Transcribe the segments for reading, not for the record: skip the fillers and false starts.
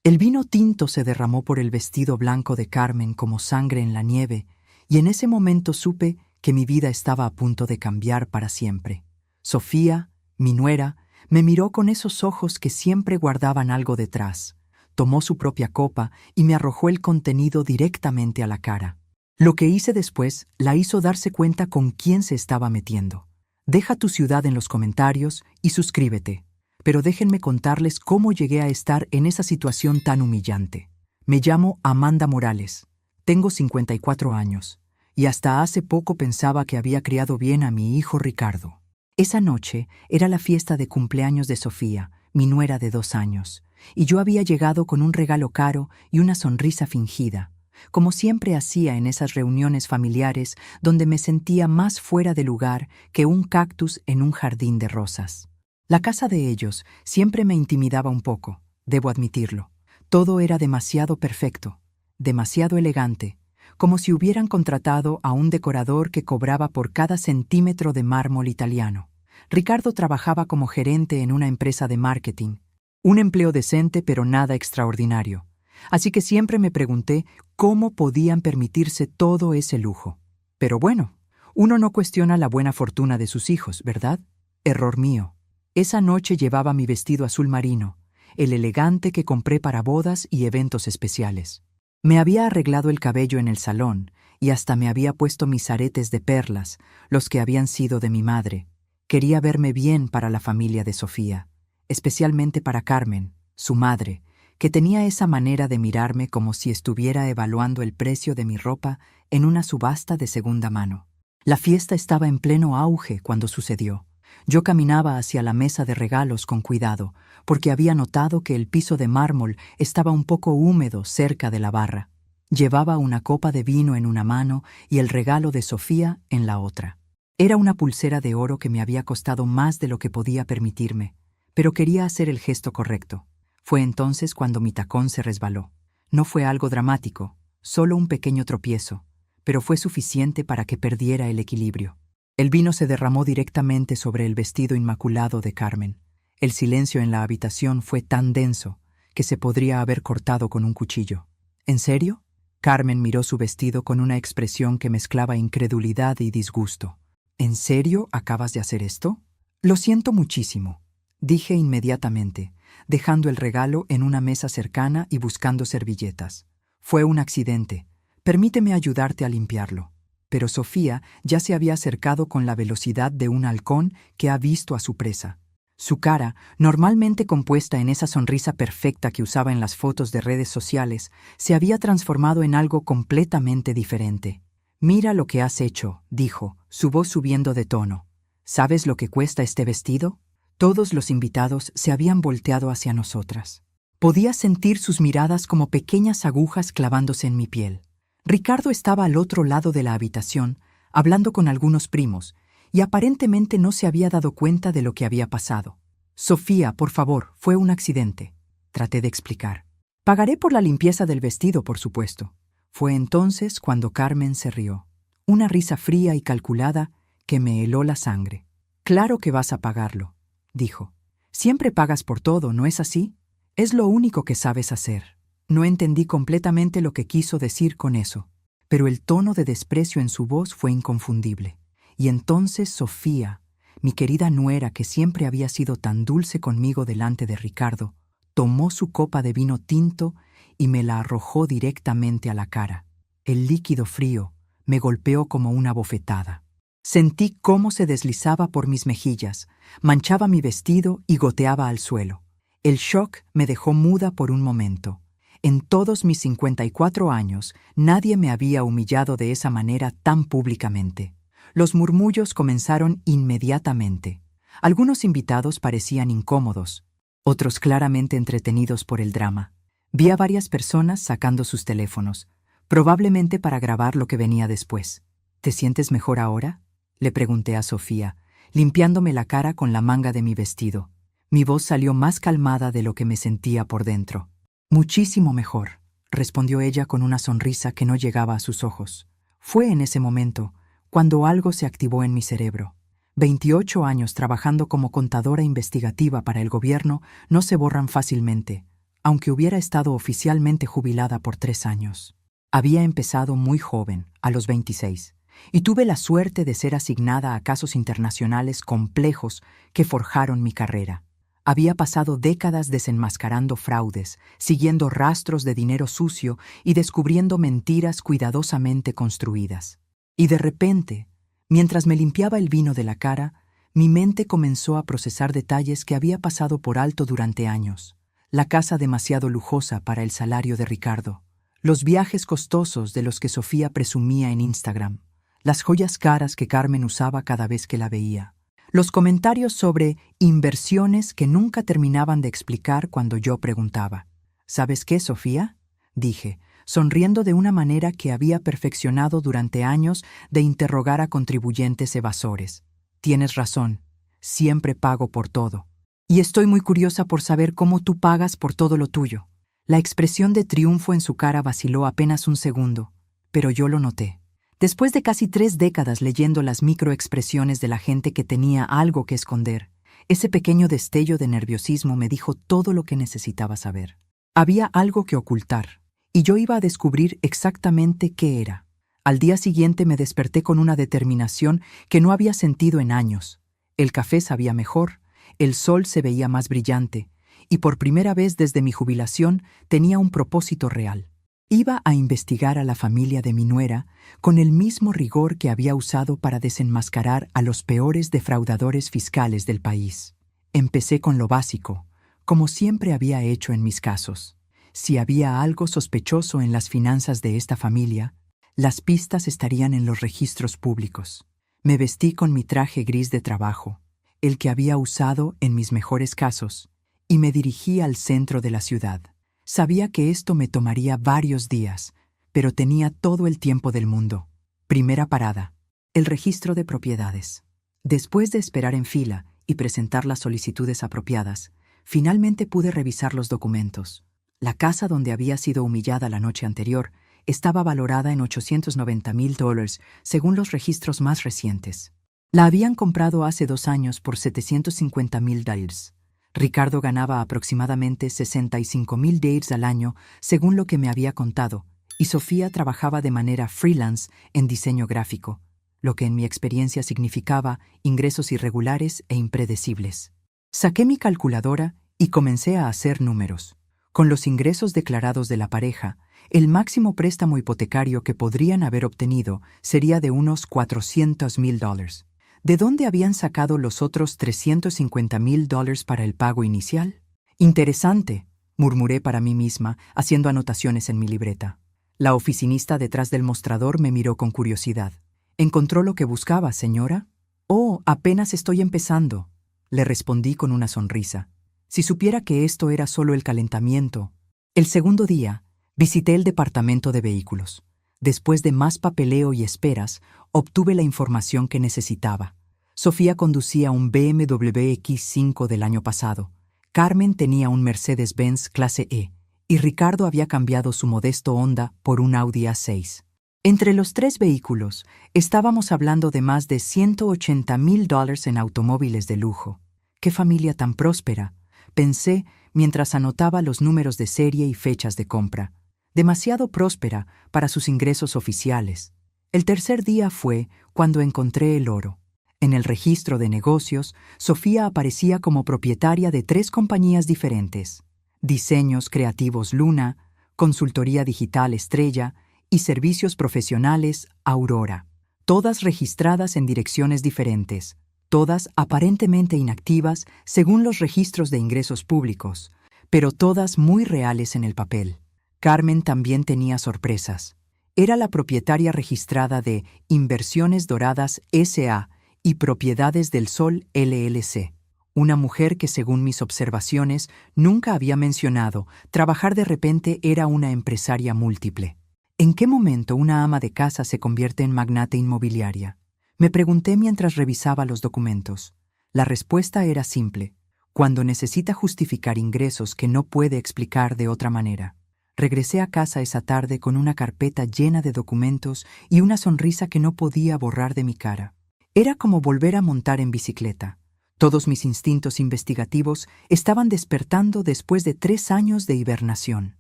El vino tinto se derramó por el vestido blanco de Carmen como sangre en la nieve, y en ese momento supe que mi vida estaba a punto de cambiar para siempre. Sofía, mi nuera, me miró con esos ojos que siempre guardaban algo detrás. Tomó su propia copa y me arrojó el contenido directamente a la cara. Lo que hice después la hizo darse cuenta con quién se estaba metiendo. Deja tu ciudad en los comentarios y suscríbete. Pero déjenme contarles cómo llegué a estar en esa situación tan humillante. Me llamo Amanda Morales. Tengo 54 años. Y hasta hace poco pensaba que había criado bien a mi hijo Ricardo. Esa noche era la fiesta de cumpleaños de Sofía, mi nuera de 2 años, y yo había llegado con un regalo caro y una sonrisa fingida, como siempre hacía en esas reuniones familiares donde me sentía más fuera de lugar que un cactus en un jardín de rosas. La casa de ellos siempre me intimidaba un poco, debo admitirlo. Todo era demasiado perfecto, demasiado elegante, como si hubieran contratado a un decorador que cobraba por cada centímetro de mármol italiano. Ricardo trabajaba como gerente en una empresa de marketing, un empleo decente pero nada extraordinario. Así que siempre me pregunté cómo podían permitirse todo ese lujo. Pero bueno, uno no cuestiona la buena fortuna de sus hijos, ¿verdad? Error mío. Esa noche llevaba mi vestido azul marino, el elegante que compré para bodas y eventos especiales. Me había arreglado el cabello en el salón y hasta me había puesto mis aretes de perlas, los que habían sido de mi madre. Quería verme bien para la familia de Sofía, especialmente para Carmen, su madre, que tenía esa manera de mirarme como si estuviera evaluando el precio de mi ropa en una subasta de segunda mano. La fiesta estaba en pleno auge cuando sucedió. Yo caminaba hacia la mesa de regalos con cuidado, porque había notado que el piso de mármol estaba un poco húmedo cerca de la barra. Llevaba una copa de vino en una mano y el regalo de Sofía en la otra. Era una pulsera de oro que me había costado más de lo que podía permitirme, pero quería hacer el gesto correcto. Fue entonces cuando mi tacón se resbaló. No fue algo dramático, solo un pequeño tropiezo, pero fue suficiente para que perdiera el equilibrio. El vino se derramó directamente sobre el vestido inmaculado de Carmen. El silencio en la habitación fue tan denso que se podría haber cortado con un cuchillo. ¿En serio? Carmen miró su vestido con una expresión que mezclaba incredulidad y disgusto. ¿En serio acabas de hacer esto? Lo siento muchísimo, dije inmediatamente, dejando el regalo en una mesa cercana y buscando servilletas. Fue un accidente. Permíteme ayudarte a limpiarlo. Pero Sofía ya se había acercado con la velocidad de un halcón que ha visto a su presa. Su cara, normalmente compuesta en esa sonrisa perfecta que usaba en las fotos de redes sociales, se había transformado en algo completamente diferente. «Mira lo que has hecho», dijo, su voz subiendo de tono. «¿Sabes lo que cuesta este vestido?» Todos los invitados se habían volteado hacia nosotras. Podía sentir sus miradas como pequeñas agujas clavándose en mi piel. Ricardo estaba al otro lado de la habitación, hablando con algunos primos, y aparentemente no se había dado cuenta de lo que había pasado. «Sofía, por favor, fue un accidente», traté de explicar. «Pagaré por la limpieza del vestido, por supuesto». Fue entonces cuando Carmen se rió. Una risa fría y calculada que me heló la sangre. «Claro que vas a pagarlo», dijo. «Siempre pagas por todo, ¿no es así? Es lo único que sabes hacer». No entendí completamente lo que quiso decir con eso, pero el tono de desprecio en su voz fue inconfundible. Y entonces Sofía, mi querida nuera que siempre había sido tan dulce conmigo delante de Ricardo, tomó su copa de vino tinto y me la arrojó directamente a la cara. El líquido frío me golpeó como una bofetada. Sentí cómo se deslizaba por mis mejillas, manchaba mi vestido y goteaba al suelo. El shock me dejó muda por un momento. En todos mis 54 años, nadie me había humillado de esa manera tan públicamente. Los murmullos comenzaron inmediatamente. Algunos invitados parecían incómodos, otros claramente entretenidos por el drama. Vi a varias personas sacando sus teléfonos, probablemente para grabar lo que venía después. ¿Te sientes mejor ahora?, le pregunté a Sofía, limpiándome la cara con la manga de mi vestido. Mi voz salió más calmada de lo que me sentía por dentro. «Muchísimo mejor», respondió ella con una sonrisa que no llegaba a sus ojos. Fue en ese momento cuando algo se activó en mi cerebro. 28 años trabajando como contadora investigativa para el gobierno no se borran fácilmente, aunque hubiera estado oficialmente jubilada por 3 años. Había empezado muy joven, a los 26, y tuve la suerte de ser asignada a casos internacionales complejos que forjaron mi carrera. Había pasado décadas desenmascarando fraudes, siguiendo rastros de dinero sucio y descubriendo mentiras cuidadosamente construidas. Y de repente, mientras me limpiaba el vino de la cara, mi mente comenzó a procesar detalles que había pasado por alto durante años. La casa demasiado lujosa para el salario de Ricardo, los viajes costosos de los que Sofía presumía en Instagram, las joyas caras que Carmen usaba cada vez que la veía, los comentarios sobre inversiones que nunca terminaban de explicar cuando yo preguntaba. ¿Sabes qué, Sofía?, dije, sonriendo de una manera que había perfeccionado durante años de interrogar a contribuyentes evasores. Tienes razón, siempre pago por todo. Y estoy muy curiosa por saber cómo tú pagas por todo lo tuyo. La expresión de triunfo en su cara vaciló apenas un segundo, pero yo lo noté. Después de casi 3 décadas leyendo las microexpresiones de la gente que tenía algo que esconder, ese pequeño destello de nerviosismo me dijo todo lo que necesitaba saber. Había algo que ocultar, y yo iba a descubrir exactamente qué era. Al día siguiente me desperté con una determinación que no había sentido en años. El café sabía mejor, el sol se veía más brillante, y por primera vez desde mi jubilación tenía un propósito real. Iba a investigar a la familia de mi nuera con el mismo rigor que había usado para desenmascarar a los peores defraudadores fiscales del país. Empecé con lo básico, como siempre había hecho en mis casos. Si había algo sospechoso en las finanzas de esta familia, las pistas estarían en los registros públicos. Me vestí con mi traje gris de trabajo, el que había usado en mis mejores casos, y me dirigí al centro de la ciudad. Sabía que esto me tomaría varios días, pero tenía todo el tiempo del mundo. Primera parada: el registro de propiedades. Después de esperar en fila y presentar las solicitudes apropiadas, finalmente pude revisar los documentos. La casa donde había sido humillada la noche anterior estaba valorada en $890,000 según los registros más recientes. La habían comprado hace 2 años por $750,000. Ricardo ganaba aproximadamente $65,000 al año, según lo que me había contado, y Sofía trabajaba de manera freelance en diseño gráfico, lo que en mi experiencia significaba ingresos irregulares e impredecibles. Saqué mi calculadora y comencé a hacer números. Con los ingresos declarados de la pareja, el máximo préstamo hipotecario que podrían haber obtenido sería de unos $400,000. ¿De dónde habían sacado los otros $350,000 para el pago inicial? Interesante, murmuré para mí misma, haciendo anotaciones en mi libreta. La oficinista detrás del mostrador me miró con curiosidad. ¿Encontró lo que buscaba, señora? Oh, apenas estoy empezando, le respondí con una sonrisa. Si supiera que esto era solo el calentamiento. El segundo día, visité el departamento de vehículos. Después de más papeleo y esperas, obtuve la información que necesitaba. Sofía conducía un BMW X5 del año pasado. Carmen tenía un Mercedes-Benz clase E, y Ricardo había cambiado su modesto Honda por un Audi A6. Entre los 3 vehículos, estábamos hablando de más de $180,000 en automóviles de lujo. ¡Qué familia tan próspera!, pensé mientras anotaba los números de serie y fechas de compra. Demasiado próspera para sus ingresos oficiales. El tercer día fue cuando encontré el oro. En el registro de negocios, Sofía aparecía como propietaria de 3 compañías diferentes: Diseños Creativos Luna, Consultoría Digital Estrella y Servicios Profesionales Aurora, todas registradas en direcciones diferentes, todas aparentemente inactivas según los registros de ingresos públicos, pero todas muy reales en el papel. Carmen también tenía sorpresas. Era la propietaria registrada de Inversiones Doradas S.A. y Propiedades del Sol LLC, una mujer que, según mis observaciones, nunca había mencionado, trabajar de repente era una empresaria múltiple. ¿En qué momento una ama de casa se convierte en magnate inmobiliaria? Me pregunté mientras revisaba los documentos. La respuesta era simple: cuando necesita justificar ingresos que no puede explicar de otra manera. Regresé a casa esa tarde con una carpeta llena de documentos y una sonrisa que no podía borrar de mi cara. Era como volver a montar en bicicleta. Todos mis instintos investigativos estaban despertando después de 3 años de hibernación.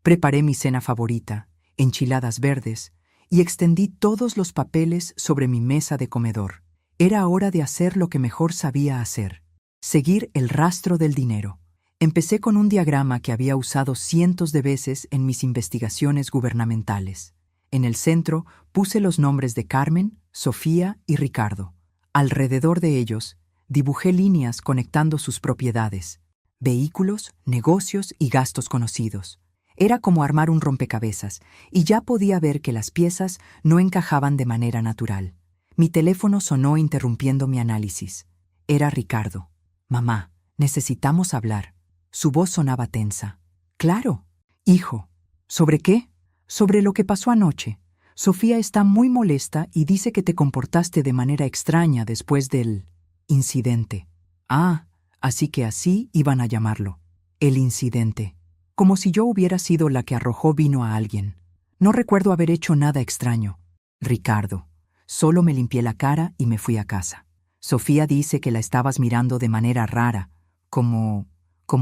Preparé mi cena favorita, enchiladas verdes, y extendí todos los papeles sobre mi mesa de comedor. Era hora de hacer lo que mejor sabía hacer: seguir el rastro del dinero. Empecé con un diagrama que había usado cientos de veces en mis investigaciones gubernamentales. En el centro puse los nombres de Carmen, Sofía y Ricardo. Alrededor de ellos dibujé líneas conectando sus propiedades, vehículos, negocios y gastos conocidos. Era como armar un rompecabezas, y ya podía ver que las piezas no encajaban de manera natural. Mi teléfono sonó interrumpiendo mi análisis. Era Ricardo. «Mamá, necesitamos hablar». Su voz sonaba tensa. «Claro, hijo». «¿Sobre qué?» «Sobre lo que pasó anoche. Sofía está muy molesta y dice que te comportaste de manera extraña después del incidente». «Ah, así que así iban a llamarlo. El incidente. Como si yo hubiera sido la que arrojó vino a alguien. No recuerdo haber hecho nada extraño, Ricardo. Solo me limpié la cara y me fui a casa. Sofía dice que la estabas mirando de manera rara, como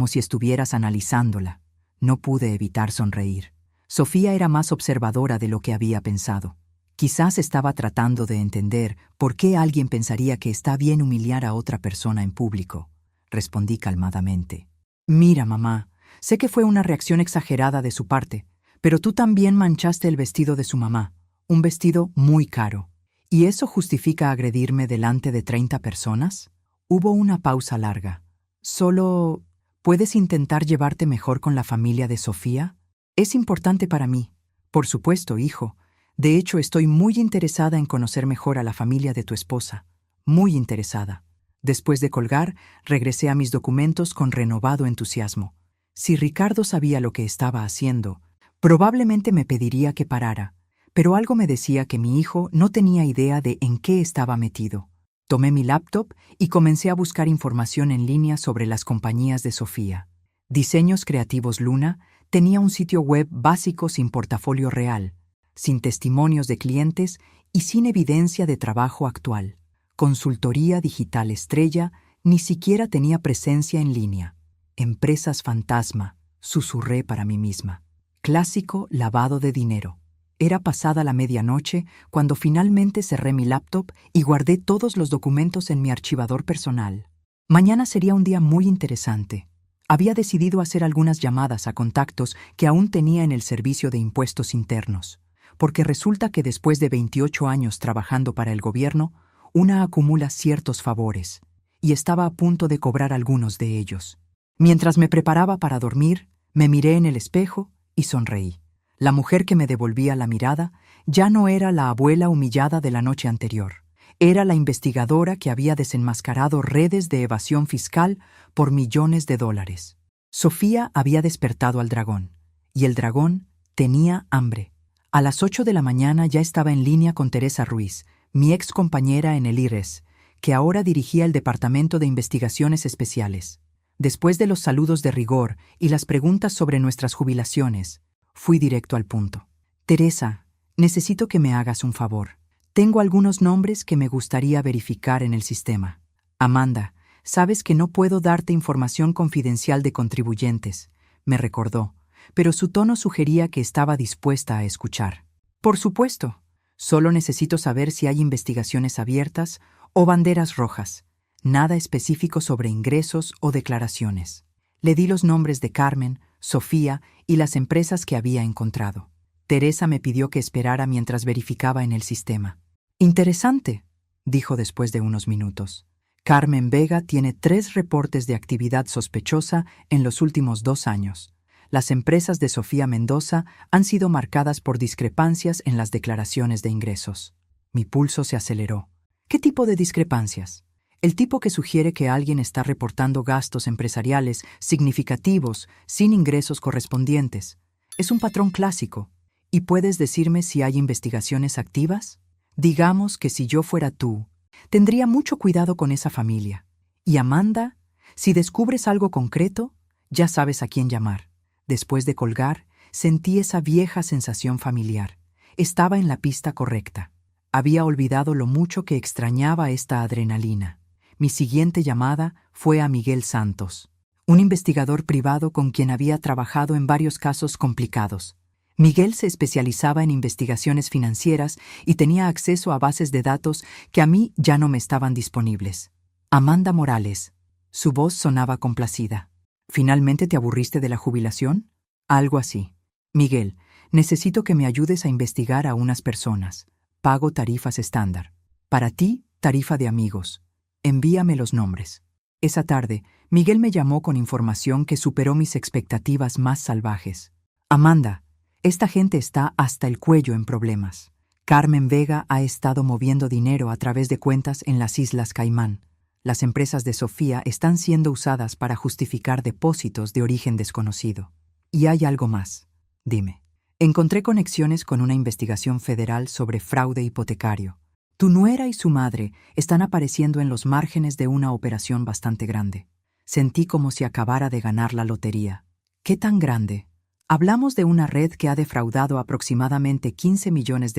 si estuvieras analizándola». No pude evitar sonreír. Sofía era más observadora de lo que había pensado. Quizás estaba tratando de entender por qué alguien pensaría que está bien humillar a otra persona en público. Respondí calmadamente. «Mira, mamá, sé que fue una reacción exagerada de su parte, pero tú también manchaste el vestido de su mamá, un vestido muy caro. ¿Y eso justifica agredirme delante de 30 personas?» Hubo una pausa larga. «Solo, ¿puedes intentar llevarte mejor con la familia de Sofía? Es importante para mí». «Por supuesto, hijo. De hecho, estoy muy interesada en conocer mejor a la familia de tu esposa. Muy interesada». Después de colgar, regresé a mis documentos con renovado entusiasmo. Si Ricardo sabía lo que estaba haciendo, probablemente me pediría que parara, pero algo me decía que mi hijo no tenía idea de en qué estaba metido. Tomé mi laptop y comencé a buscar información en línea sobre las compañías de Sofía. Diseños Creativos Luna tenía un sitio web básico sin portafolio real, sin testimonios de clientes y sin evidencia de trabajo actual. Consultoría Digital Estrella ni siquiera tenía presencia en línea. Empresas fantasma, susurré para mí misma. Clásico lavado de dinero. Era pasada la medianoche cuando finalmente cerré mi laptop y guardé todos los documentos en mi archivador personal. Mañana sería un día muy interesante. Había decidido hacer algunas llamadas a contactos que aún tenía en el Servicio de Impuestos Internos, porque resulta que después de 28 años trabajando para el gobierno, una acumula ciertos favores, y estaba a punto de cobrar algunos de ellos. Mientras me preparaba para dormir, me miré en el espejo y sonreí. La mujer que me devolvía la mirada ya no era la abuela humillada de la noche anterior. Era la investigadora que había desenmascarado redes de evasión fiscal por millones de dólares. Sofía había despertado al dragón, y el dragón tenía hambre. A las 8 de la mañana ya estaba en línea con Teresa Ruiz, mi ex compañera en el IRES, que ahora dirigía el Departamento de Investigaciones Especiales. Después de los saludos de rigor y las preguntas sobre nuestras jubilaciones, fui directo al punto. «Teresa, necesito que me hagas un favor. Tengo algunos nombres que me gustaría verificar en el sistema. Amanda, sabes que no puedo darte información confidencial de contribuyentes», me recordó, pero su tono sugería que estaba dispuesta a escuchar. «Por supuesto. Solo necesito saber si hay investigaciones abiertas o banderas rojas. Nada específico sobre ingresos o declaraciones». Le di los nombres de Carmen, Sofía y las empresas que había encontrado. Teresa me pidió que esperara mientras verificaba en el sistema. «Interesante», dijo después de unos minutos. «Carmen Vega tiene 3 reportes de actividad sospechosa en los últimos 2 años. Las empresas de Sofía Mendoza han sido marcadas por discrepancias en las declaraciones de ingresos». Mi pulso se aceleró. «¿Qué tipo de discrepancias?» «El tipo que sugiere que alguien está reportando gastos empresariales significativos sin ingresos correspondientes. Es un patrón clásico. ¿Y puedes decirme si hay investigaciones activas? Digamos que si yo fuera tú, tendría mucho cuidado con esa familia. Y Amanda, si descubres algo concreto, ya sabes a quién llamar». Después de colgar, sentí esa vieja sensación familiar. Estaba en la pista correcta. Había olvidado lo mucho que extrañaba esta adrenalina. Mi siguiente llamada fue a Miguel Santos, un investigador privado con quien había trabajado en varios casos complicados. Miguel se especializaba en investigaciones financieras y tenía acceso a bases de datos que a mí ya no me estaban disponibles. Amanda Morales. Su voz sonaba complacida. ¿Finalmente te aburriste de la jubilación? Algo así. Miguel, necesito que me ayudes a investigar a unas personas. Pago tarifas estándar. Para ti, tarifa de amigos. Envíame los nombres. Esa tarde, Miguel me llamó con información que superó mis expectativas más salvajes. Amanda, esta gente está hasta el cuello en problemas. Carmen Vega ha estado moviendo dinero a través de cuentas en las Islas Caimán. Las empresas de Sofía están siendo usadas para justificar depósitos de origen desconocido. Y hay algo más. Dime. Encontré conexiones con una investigación federal sobre fraude hipotecario. Tu nuera y su madre están apareciendo en los márgenes de una operación bastante grande. Sentí como si acabara de ganar la lotería. ¿Qué tan grande? Hablamos de una red que ha defraudado aproximadamente $15 millones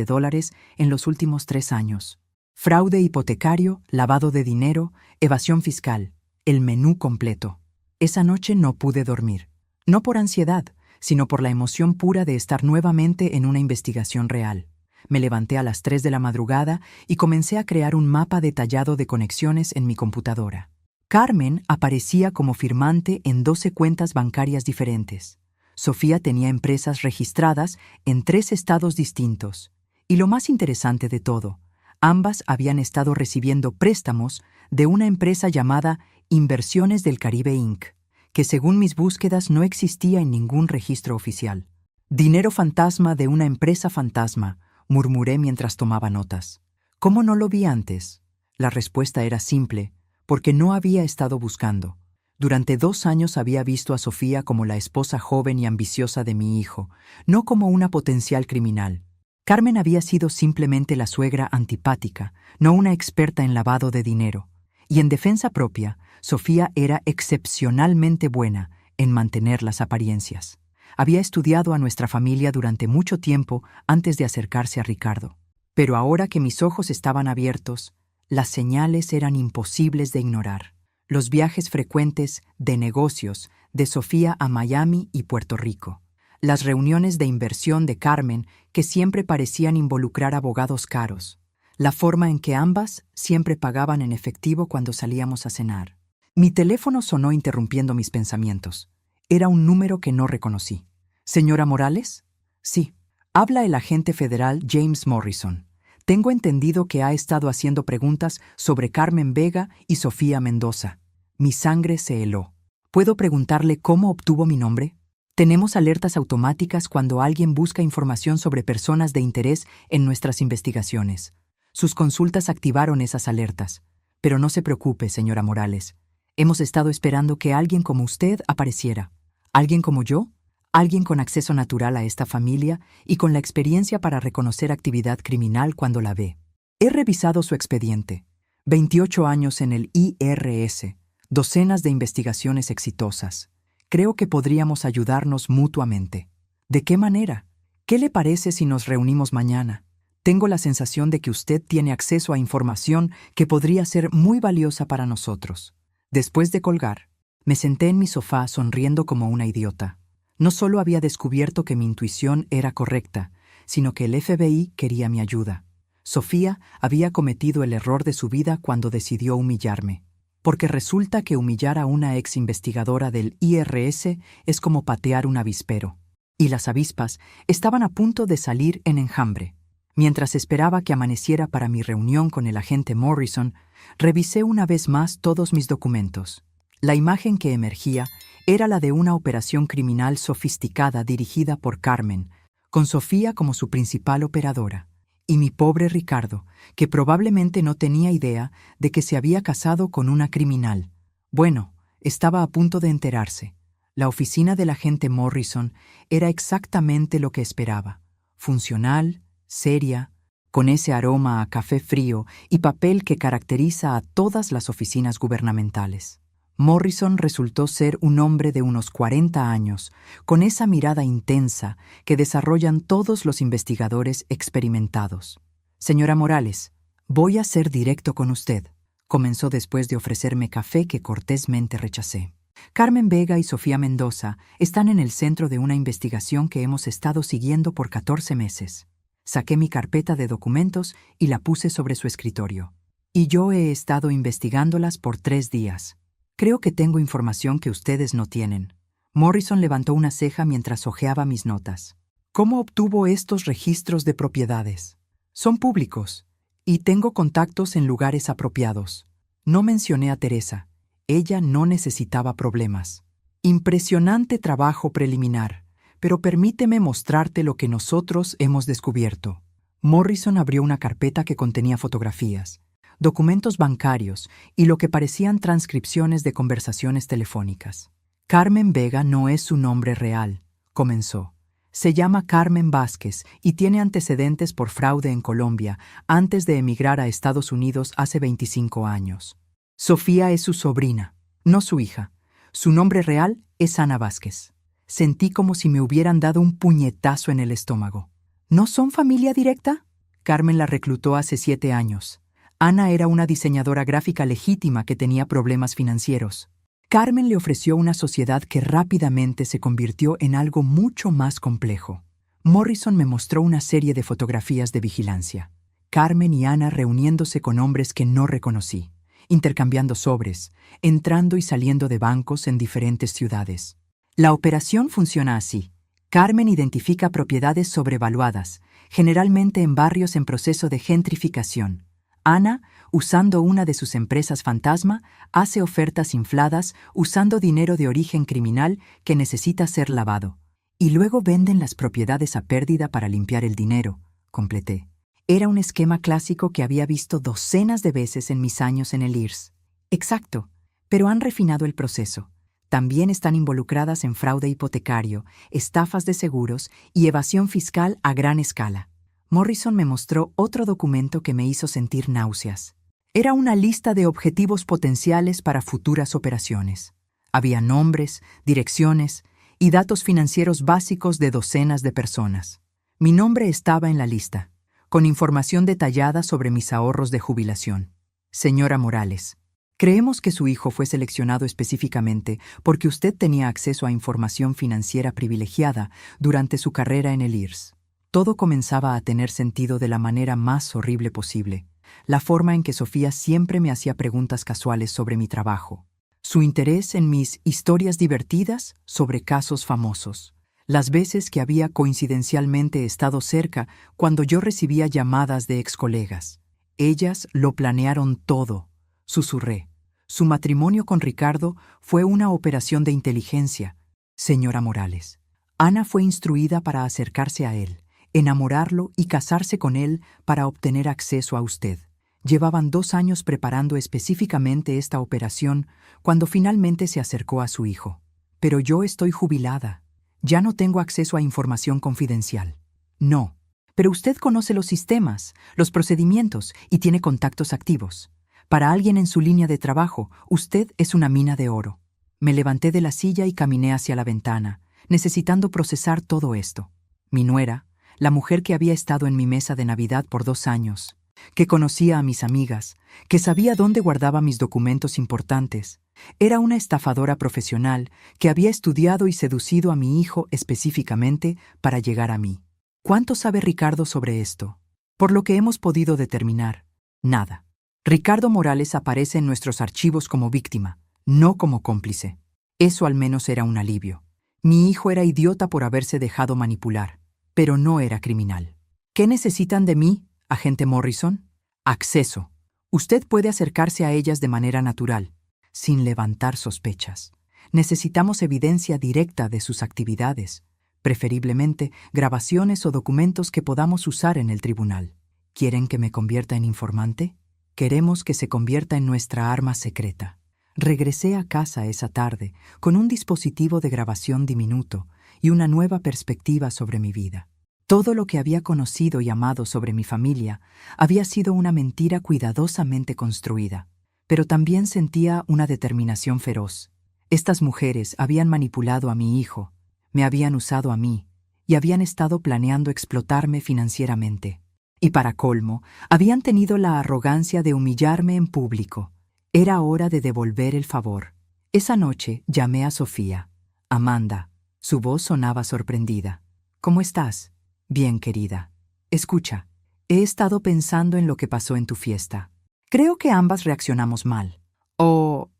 en los últimos 3 años. Fraude hipotecario, lavado de dinero, evasión fiscal, el menú completo. Esa noche no pude dormir. No por ansiedad, sino por la emoción pura de estar nuevamente en una investigación real. Me levanté a las 3 de la madrugada y comencé a crear un mapa detallado de conexiones en mi computadora. Carmen aparecía como firmante en 12 cuentas bancarias diferentes. Sofía tenía empresas registradas en 3 estados distintos. Y lo más interesante de todo, ambas habían estado recibiendo préstamos de una empresa llamada Inversiones del Caribe Inc., que según mis búsquedas no existía en ningún registro oficial. Dinero fantasma de una empresa fantasma, murmuré mientras tomaba notas. ¿Cómo no lo vi antes? La respuesta era simple, porque no había estado buscando. Durante 2 años había visto a Sofía como la esposa joven y ambiciosa de mi hijo, no como una potencial criminal. Carmen había sido simplemente la suegra antipática, no una experta en lavado de dinero. Y en defensa propia, Sofía era excepcionalmente buena en mantener las apariencias. Había estudiado a nuestra familia durante mucho tiempo antes de acercarse a Ricardo. Pero ahora que mis ojos estaban abiertos, las señales eran imposibles de ignorar. Los viajes frecuentes de negocios de Sofía a Miami y Puerto Rico. Las reuniones de inversión de Carmen que siempre parecían involucrar abogados caros. La forma en que ambas siempre pagaban en efectivo cuando salíamos a cenar. Mi teléfono sonó interrumpiendo mis pensamientos. Era un número que no reconocí. ¿Señora Morales? Sí. Habla el agente federal James Morrison. Tengo entendido que ha estado haciendo preguntas sobre Carmen Vega y Sofía Mendoza. Mi sangre se heló. ¿Puedo preguntarle cómo obtuvo mi nombre? Tenemos alertas automáticas cuando alguien busca información sobre personas de interés en nuestras investigaciones. Sus consultas activaron esas alertas. Pero no se preocupe, señora Morales. Hemos estado esperando que alguien como usted apareciera. ¿Alguien como yo? Alguien con acceso natural a esta familia y con la experiencia para reconocer actividad criminal cuando la ve. He revisado su expediente. 28 años en el IRS, docenas de investigaciones exitosas. Creo que podríamos ayudarnos mutuamente. ¿De qué manera? ¿Qué le parece si nos reunimos mañana? Tengo la sensación de que usted tiene acceso a información que podría ser muy valiosa para nosotros. Después de colgar, me senté en mi sofá sonriendo como una idiota. No solo había descubierto que mi intuición era correcta, sino que el FBI quería mi ayuda. Sofía había cometido el error de su vida cuando decidió humillarme. Porque resulta que humillar a una ex investigadora del IRS es como patear un avispero. Y las avispas estaban a punto de salir en enjambre. Mientras esperaba que amaneciera para mi reunión con el agente Morrison, revisé una vez más todos mis documentos. La imagen que emergía era la de una operación criminal sofisticada dirigida por Carmen, con Sofía como su principal operadora, y mi pobre Ricardo, que probablemente no tenía idea de que se había casado con una criminal. Bueno, estaba a punto de enterarse. La oficina del agente Morrison era exactamente lo que esperaba. Funcional, seria, con ese aroma a café frío y papel que caracteriza a todas las oficinas gubernamentales. Morrison resultó ser un hombre de unos 40 años, con esa mirada intensa que desarrollan todos los investigadores experimentados. Señora Morales, voy a ser directo con usted. comenzó después de ofrecerme café que cortésmente rechacé. Carmen Vega y Sofía Mendoza están en el centro de una investigación que hemos estado siguiendo por 14 meses. Saqué mi carpeta de documentos y la puse sobre su escritorio. Y yo he estado investigándolas por 3 días. Creo que tengo información que ustedes no tienen. Morrison levantó una ceja mientras hojeaba mis notas. ¿Cómo obtuvo estos registros de propiedades? Son públicos, y tengo contactos en lugares apropiados. No mencioné a Teresa. Ella no necesitaba problemas. Impresionante trabajo preliminar, pero permíteme mostrarte lo que nosotros hemos descubierto. Morrison abrió una carpeta que contenía fotografías, documentos bancarios y lo que parecían transcripciones de conversaciones telefónicas. Carmen Vega no es su nombre real, comenzó. Se llama Carmen Vázquez y tiene antecedentes por fraude en Colombia antes de emigrar a Estados Unidos hace 25 años. Sofía es su sobrina, no su hija. Su nombre real es Ana Vázquez. Sentí como si me hubieran dado un puñetazo en el estómago. ¿No son familia directa? Carmen la reclutó hace 7 años. Ana era una diseñadora gráfica legítima que tenía problemas financieros. Carmen le ofreció una sociedad que rápidamente se convirtió en algo mucho más complejo. Morrison me mostró una serie de fotografías de vigilancia. Carmen y Ana reuniéndose con hombres que no reconocí, intercambiando sobres, entrando y saliendo de bancos en diferentes ciudades. La operación funciona así. Carmen identifica propiedades sobrevaluadas, generalmente en barrios en proceso de gentrificación. Ana, usando una de sus empresas fantasma, hace ofertas infladas usando dinero de origen criminal que necesita ser lavado. Y luego venden las propiedades a pérdida para limpiar el dinero, completé. Era un esquema clásico que había visto docenas de veces en mis años en el IRS. Exacto, pero han refinado el proceso. También están involucradas en fraude hipotecario, estafas de seguros y evasión fiscal a gran escala. Morrison me mostró otro documento que me hizo sentir náuseas. Era una lista de objetivos potenciales para futuras operaciones. Había nombres, direcciones y datos financieros básicos de docenas de personas. Mi nombre estaba en la lista, con información detallada sobre mis ahorros de jubilación. Señora Morales, creemos que su hijo fue seleccionado específicamente porque usted tenía acceso a información financiera privilegiada durante su carrera en el IRS. Todo comenzaba a tener sentido de la manera más horrible posible. La forma en que Sofía siempre me hacía preguntas casuales sobre mi trabajo. Su interés en mis historias divertidas sobre casos famosos. Las veces que había coincidencialmente estado cerca cuando yo recibía llamadas de excolegas. Ellas lo planearon todo, susurré. Su matrimonio con Ricardo fue una operación de inteligencia, señora Morales. Ana fue instruida para acercarse a él, enamorarlo y casarse con él para obtener acceso a usted. Llevaban 2 años preparando específicamente esta operación cuando finalmente se acercó a su hijo. Pero yo estoy jubilada. Ya no tengo acceso a información confidencial. No, pero usted conoce los sistemas, los procedimientos y tiene contactos activos. Para alguien en su línea de trabajo, usted es una mina de oro. Me levanté de la silla y caminé hacia la ventana, necesitando procesar todo esto. Mi nuera, la mujer que había estado en mi mesa de Navidad por 2 años, que conocía a mis amigas, que sabía dónde guardaba mis documentos importantes, era una estafadora profesional que había estudiado y seducido a mi hijo específicamente para llegar a mí. ¿Cuánto sabe Ricardo sobre esto? Por lo que hemos podido determinar, nada. Ricardo Morales aparece en nuestros archivos como víctima, no como cómplice. Eso al menos era un alivio. Mi hijo era idiota por haberse dejado manipular, pero no era criminal. ¿Qué necesitan de mí, agente Morrison? Acceso. Usted puede acercarse a ellas de manera natural, sin levantar sospechas. Necesitamos evidencia directa de sus actividades, preferiblemente grabaciones o documentos que podamos usar en el tribunal. ¿Quieren que me convierta en informante? Queremos que se convierta en nuestra arma secreta. Regresé a casa esa tarde con un dispositivo de grabación diminuto y una nueva perspectiva sobre mi vida. Todo lo que había conocido y amado sobre mi familia había sido una mentira cuidadosamente construida, pero también sentía una determinación feroz. Estas mujeres habían manipulado a mi hijo, me habían usado a mí y habían estado planeando explotarme financieramente. Y para colmo, habían tenido la arrogancia de humillarme en público, Era hora de devolver el favor. Esa noche llamé a Sofía. Amanda. Su voz sonaba sorprendida. ¿Cómo estás? Bien, querida. Escucha, he estado pensando en lo que pasó en tu fiesta. Creo que ambas reaccionamos mal.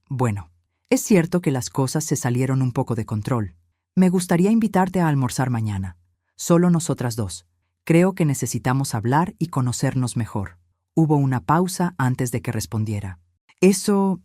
Bueno, es cierto que las cosas se salieron un poco de control. Me gustaría invitarte a almorzar mañana. Solo nosotras dos. Creo que necesitamos hablar y conocernos mejor. Hubo una pausa antes de que respondiera. Eso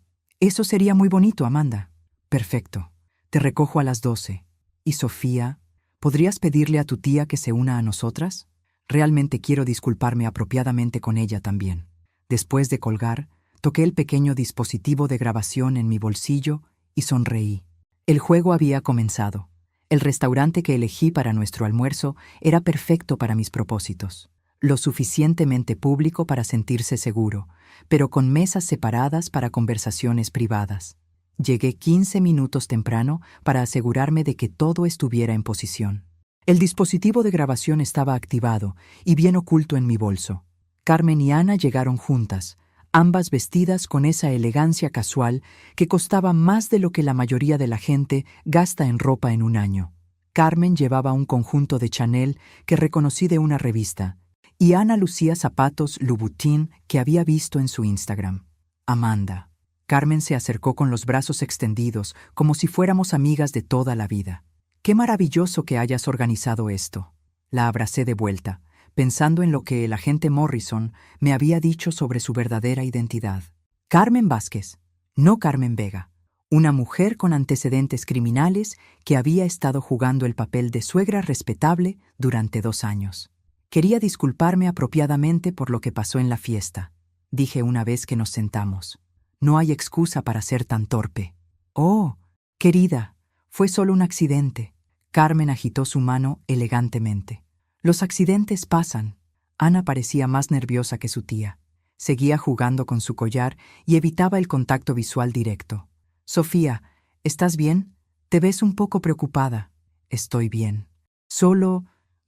sería muy bonito, Amanda. Perfecto. Te recojo a las 12. ¿Y Sofía? ¿Podrías pedirle a tu tía que se una a nosotras? Realmente quiero disculparme apropiadamente con ella también. Después de colgar, toqué el pequeño dispositivo de grabación en mi bolsillo y sonreí. El juego había comenzado. El restaurante que elegí para nuestro almuerzo era perfecto para mis propósitos. Lo suficientemente público para sentirse seguro, pero con mesas separadas para conversaciones privadas. Llegué 15 minutos temprano para asegurarme de que todo estuviera en posición. El dispositivo de grabación estaba activado y bien oculto en mi bolso. Carmen y Ana llegaron juntas, ambas vestidas con esa elegancia casual que costaba más de lo que la mayoría de la gente gasta en ropa en un año. Carmen llevaba un conjunto de Chanel que reconocí de una revista, y Ana lucía zapatos Louboutin que había visto en su Instagram. Amanda. Carmen se acercó con los brazos extendidos, como si fuéramos amigas de toda la vida. «Qué maravilloso que hayas organizado esto». La abracé de vuelta, pensando en lo que el agente Morrison me había dicho sobre su verdadera identidad. Carmen Vázquez, no Carmen Vega, una mujer con antecedentes criminales que había estado jugando el papel de suegra respetable durante 2 años. Quería disculparme apropiadamente por lo que pasó en la fiesta, dije una vez que nos sentamos. No hay excusa para ser tan torpe. Oh, querida, fue solo un accidente. Carmen agitó su mano elegantemente. Los accidentes pasan. Ana parecía más nerviosa que su tía. Seguía jugando con su collar y evitaba el contacto visual directo. Sofía, ¿estás bien? Te ves un poco preocupada. Estoy bien.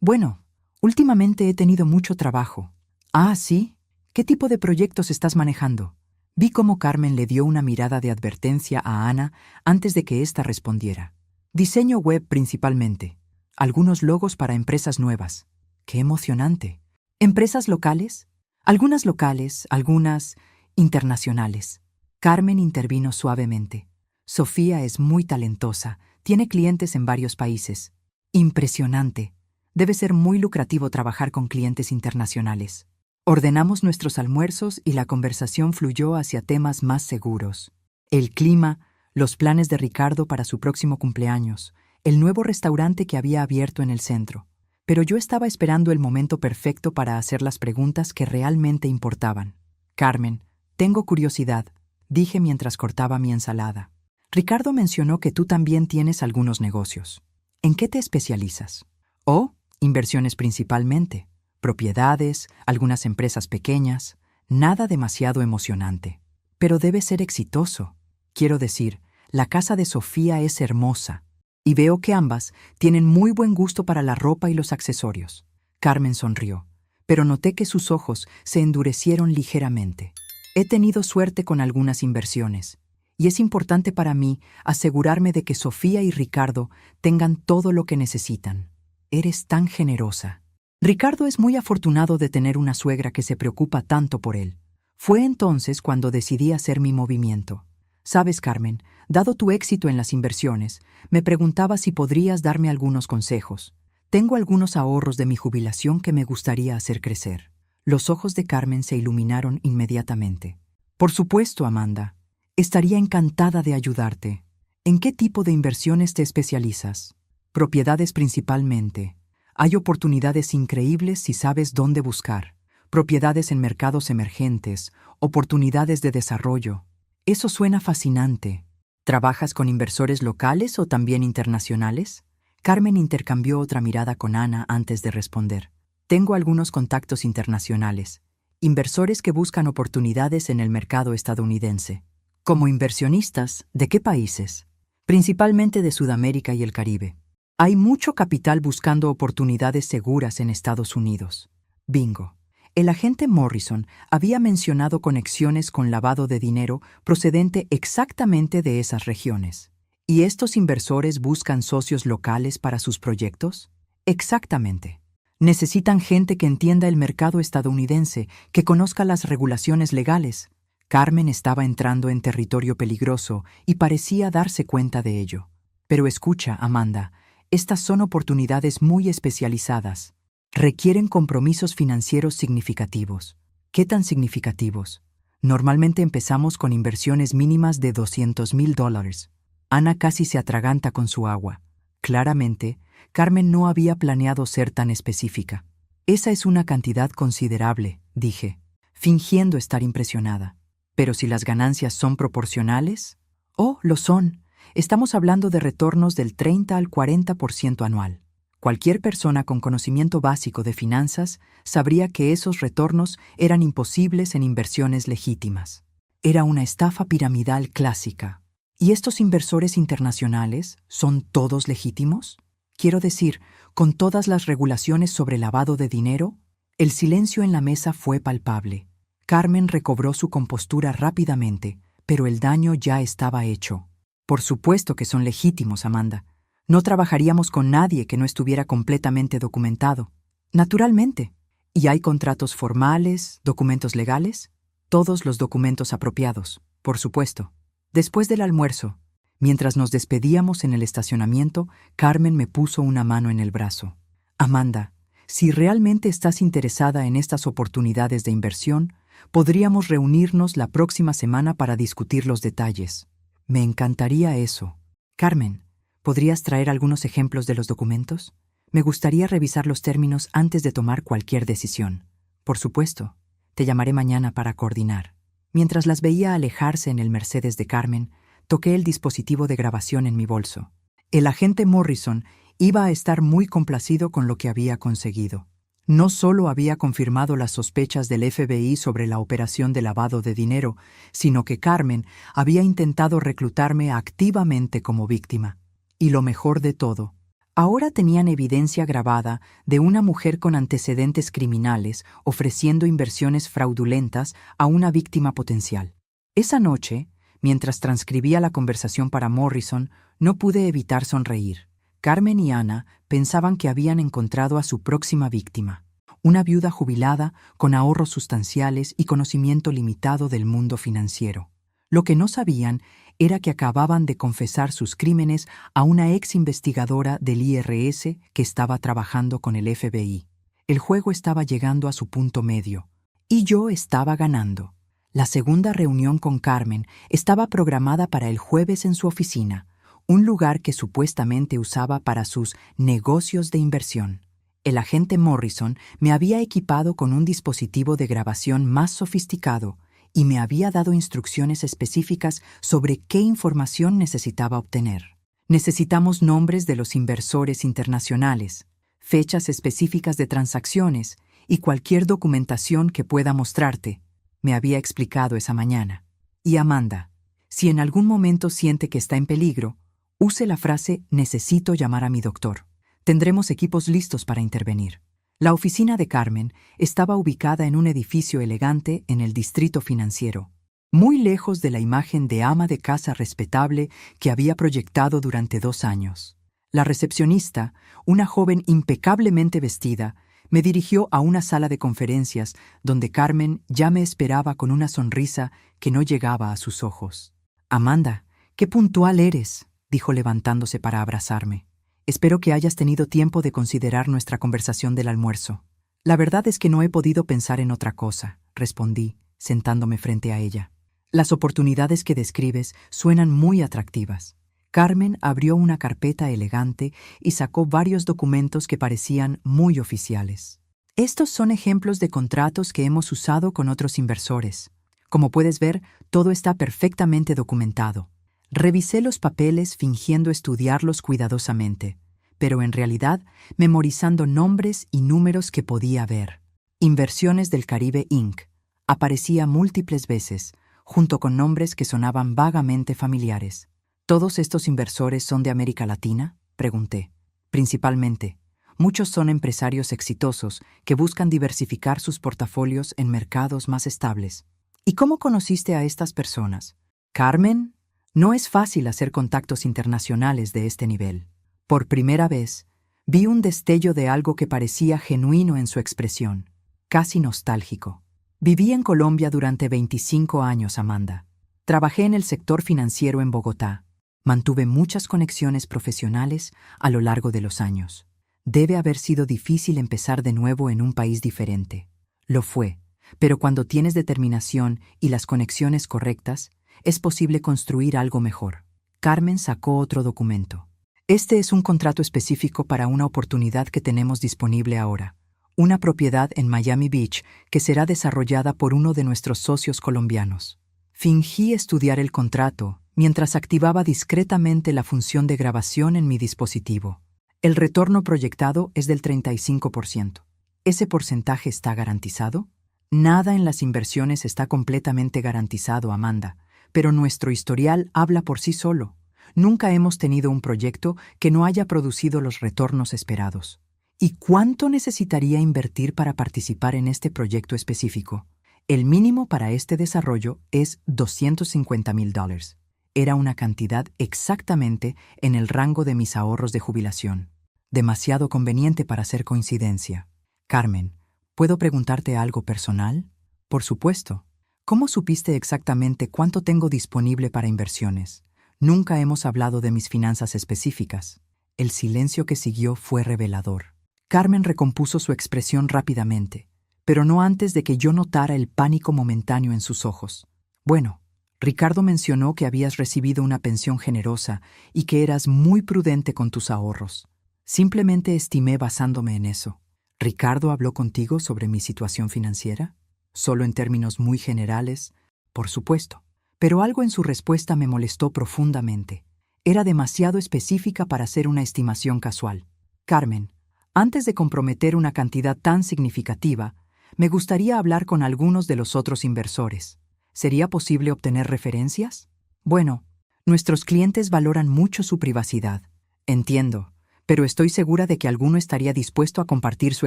Bueno, últimamente he tenido mucho trabajo. Ah, ¿sí? ¿Qué tipo de proyectos estás manejando? Vi cómo Carmen le dio una mirada de advertencia a Ana antes de que ésta respondiera. Diseño web principalmente. Algunos logos para empresas nuevas. ¡Qué emocionante! ¿Empresas locales? Algunas locales, algunas internacionales. Carmen intervino suavemente. Sofía es muy talentosa, tiene clientes en varios países. Impresionante. Debe ser muy lucrativo trabajar con clientes internacionales. Ordenamos nuestros almuerzos y la conversación fluyó hacia temas más seguros. El clima, los planes de Ricardo para su próximo cumpleaños, el nuevo restaurante que había abierto en el centro. Pero yo estaba esperando el momento perfecto para hacer las preguntas que realmente importaban. Carmen, tengo curiosidad, dije mientras cortaba mi ensalada. Ricardo mencionó que tú también tienes algunos negocios. ¿En qué te especializas? Oh, inversiones principalmente. Propiedades, algunas empresas pequeñas, nada demasiado emocionante. Pero debe ser exitoso. Quiero decir, la casa de Sofía es hermosa, y veo que ambas tienen muy buen gusto para la ropa y los accesorios. Carmen sonrió, pero noté que sus ojos se endurecieron ligeramente. He tenido suerte con algunas inversiones, y es importante para mí asegurarme de que Sofía y Ricardo tengan todo lo que necesitan. Eres tan generosa. Ricardo es muy afortunado de tener una suegra que se preocupa tanto por él. Fue entonces cuando decidí hacer mi movimiento. Sabes, Carmen, dado tu éxito en las inversiones, me preguntaba si podrías darme algunos consejos. Tengo algunos ahorros de mi jubilación que me gustaría hacer crecer. Los ojos de Carmen se iluminaron inmediatamente. Por supuesto, Amanda. Estaría encantada de ayudarte. ¿En qué tipo de inversiones te especializas? Propiedades principalmente. Hay oportunidades increíbles si sabes dónde buscar. Propiedades en mercados emergentes, oportunidades de desarrollo. Eso suena fascinante. ¿Trabajas con inversores locales o también internacionales? Carmen intercambió otra mirada con Ana antes de responder. Tengo algunos contactos internacionales. Inversores que buscan oportunidades en el mercado estadounidense. Como inversionistas, ¿de qué países? Principalmente de Sudamérica y el Caribe. Hay mucho capital buscando oportunidades seguras en Estados Unidos. Bingo. El agente Morrison había mencionado conexiones con lavado de dinero procedente exactamente de esas regiones. ¿Y estos inversores buscan socios locales para sus proyectos? Exactamente. Necesitan gente que entienda el mercado estadounidense, que conozca las regulaciones legales. Carmen estaba entrando en territorio peligroso y parecía darse cuenta de ello. Pero escucha, Amanda, estas son oportunidades muy especializadas. Requieren compromisos financieros significativos. ¿Qué tan significativos? Normalmente empezamos con inversiones mínimas de $200,000. Ana casi se atraganta con su agua. Claramente, Carmen no había planeado ser tan específica. Esa es una cantidad considerable, dije, fingiendo estar impresionada. Pero si las ganancias son proporcionales, oh, lo son. Estamos hablando de retornos del 30 al 40% anual. Cualquier persona con conocimiento básico de finanzas sabría que esos retornos eran imposibles en inversiones legítimas. Era una estafa piramidal clásica. ¿Y estos inversores internacionales son todos legítimos? Quiero decir, con todas las regulaciones sobre lavado de dinero, el silencio en la mesa fue palpable. Carmen recobró su compostura rápidamente, pero el daño ya estaba hecho. Por supuesto que son legítimos, Amanda. No trabajaríamos con nadie que no estuviera completamente documentado. Naturalmente. ¿Y hay contratos formales, documentos legales? Todos los documentos apropiados, por supuesto. Después del almuerzo, mientras nos despedíamos en el estacionamiento, Carmen me puso una mano en el brazo. Amanda, si realmente estás interesada en estas oportunidades de inversión, podríamos reunirnos la próxima semana para discutir los detalles. Me encantaría eso. Carmen, ¿podrías traer algunos ejemplos de los documentos? Me gustaría revisar los términos antes de tomar cualquier decisión. Por supuesto, te llamaré mañana para coordinar. Mientras las veía alejarse en el Mercedes de Carmen, toqué el dispositivo de grabación en mi bolso. El agente Morrison iba a estar muy complacido con lo que había conseguido. No solo había confirmado las sospechas del FBI sobre la operación de lavado de dinero, sino que Carmen había intentado reclutarme activamente como víctima. Y lo mejor de todo, ahora tenían evidencia grabada de una mujer con antecedentes criminales ofreciendo inversiones fraudulentas a una víctima potencial. Esa noche, mientras transcribía la conversación para Morrison, no pude evitar sonreír. Carmen y Ana pensaban que habían encontrado a su próxima víctima, una viuda jubilada con ahorros sustanciales y conocimiento limitado del mundo financiero. Lo que no sabían era que acababan de confesar sus crímenes a una ex investigadora del IRS que estaba trabajando con el FBI. El juego estaba llegando a su punto medio, y yo estaba ganando. La segunda reunión con Carmen estaba programada para el jueves en su oficina, un lugar que supuestamente usaba para sus negocios de inversión. El agente Morrison me había equipado con un dispositivo de grabación más sofisticado y me había dado instrucciones específicas sobre qué información necesitaba obtener. Necesitamos nombres de los inversores internacionales, fechas específicas de transacciones y cualquier documentación que pueda mostrarte, me había explicado esa mañana. Y Amanda, si en algún momento siente que está en peligro, use la frase «necesito llamar a mi doctor». Tendremos equipos listos para intervenir. La oficina de Carmen estaba ubicada en un edificio elegante en el distrito financiero, muy lejos de la imagen de ama de casa respetable que había proyectado durante 2 años. La recepcionista, una joven impecablemente vestida, me dirigió a una sala de conferencias donde Carmen ya me esperaba con una sonrisa que no llegaba a sus ojos. «Amanda, qué puntual eres», dijo levantándose para abrazarme. «Espero que hayas tenido tiempo de considerar nuestra conversación del almuerzo». «La verdad es que no he podido pensar en otra cosa», respondí, sentándome frente a ella. «Las oportunidades que describes suenan muy atractivas». Carmen abrió una carpeta elegante y sacó varios documentos que parecían muy oficiales. «Estos son ejemplos de contratos que hemos usado con otros inversores. Como puedes ver, todo está perfectamente documentado». Revisé los papeles fingiendo estudiarlos cuidadosamente, pero en realidad memorizando nombres y números que podía ver. Inversiones del Caribe Inc. Aparecía múltiples veces, junto con nombres que sonaban vagamente familiares. ¿Todos estos inversores son de América Latina?, pregunté. Principalmente. Muchos son empresarios exitosos que buscan diversificar sus portafolios en mercados más estables. ¿Y cómo conociste a estas personas? Carmen, no es fácil hacer contactos internacionales de este nivel. Por primera vez, vi un destello de algo que parecía genuino en su expresión, casi nostálgico. Viví en Colombia durante 25 años, Amanda. Trabajé en el sector financiero en Bogotá. Mantuve muchas conexiones profesionales a lo largo de los años. Debe haber sido difícil empezar de nuevo en un país diferente. Lo fue, pero cuando tienes determinación y las conexiones correctas, es posible construir algo mejor. Carmen sacó otro documento. Este es un contrato específico para una oportunidad que tenemos disponible ahora. Una propiedad en Miami Beach que será desarrollada por uno de nuestros socios colombianos. Fingí estudiar el contrato mientras activaba discretamente la función de grabación en mi dispositivo. El retorno proyectado es del 35%. ¿Ese porcentaje está garantizado? Nada en las inversiones está completamente garantizado, Amanda, pero nuestro historial habla por sí solo. Nunca hemos tenido un proyecto que no haya producido los retornos esperados. ¿Y cuánto necesitaría invertir para participar en este proyecto específico? El mínimo para este desarrollo es $250,000. Era una cantidad exactamente en el rango de mis ahorros de jubilación. Demasiado conveniente para ser coincidencia. Carmen, ¿puedo preguntarte algo personal? Por supuesto. ¿Cómo supiste exactamente cuánto tengo disponible para inversiones? Nunca hemos hablado de mis finanzas específicas. El silencio que siguió fue revelador. Carmen recompuso su expresión rápidamente, pero no antes de que yo notara el pánico momentáneo en sus ojos. Bueno, Ricardo mencionó que habías recibido una pensión generosa y que eras muy prudente con tus ahorros. Simplemente estimé basándome en eso. ¿Ricardo habló contigo sobre mi situación financiera? Solo en términos muy generales, por supuesto. Pero algo en su respuesta me molestó profundamente. Era demasiado específica para ser una estimación casual. Carmen, antes de comprometer una cantidad tan significativa, me gustaría hablar con algunos de los otros inversores. ¿Sería posible obtener referencias? Bueno, nuestros clientes valoran mucho su privacidad. Entiendo, pero estoy segura de que alguno estaría dispuesto a compartir su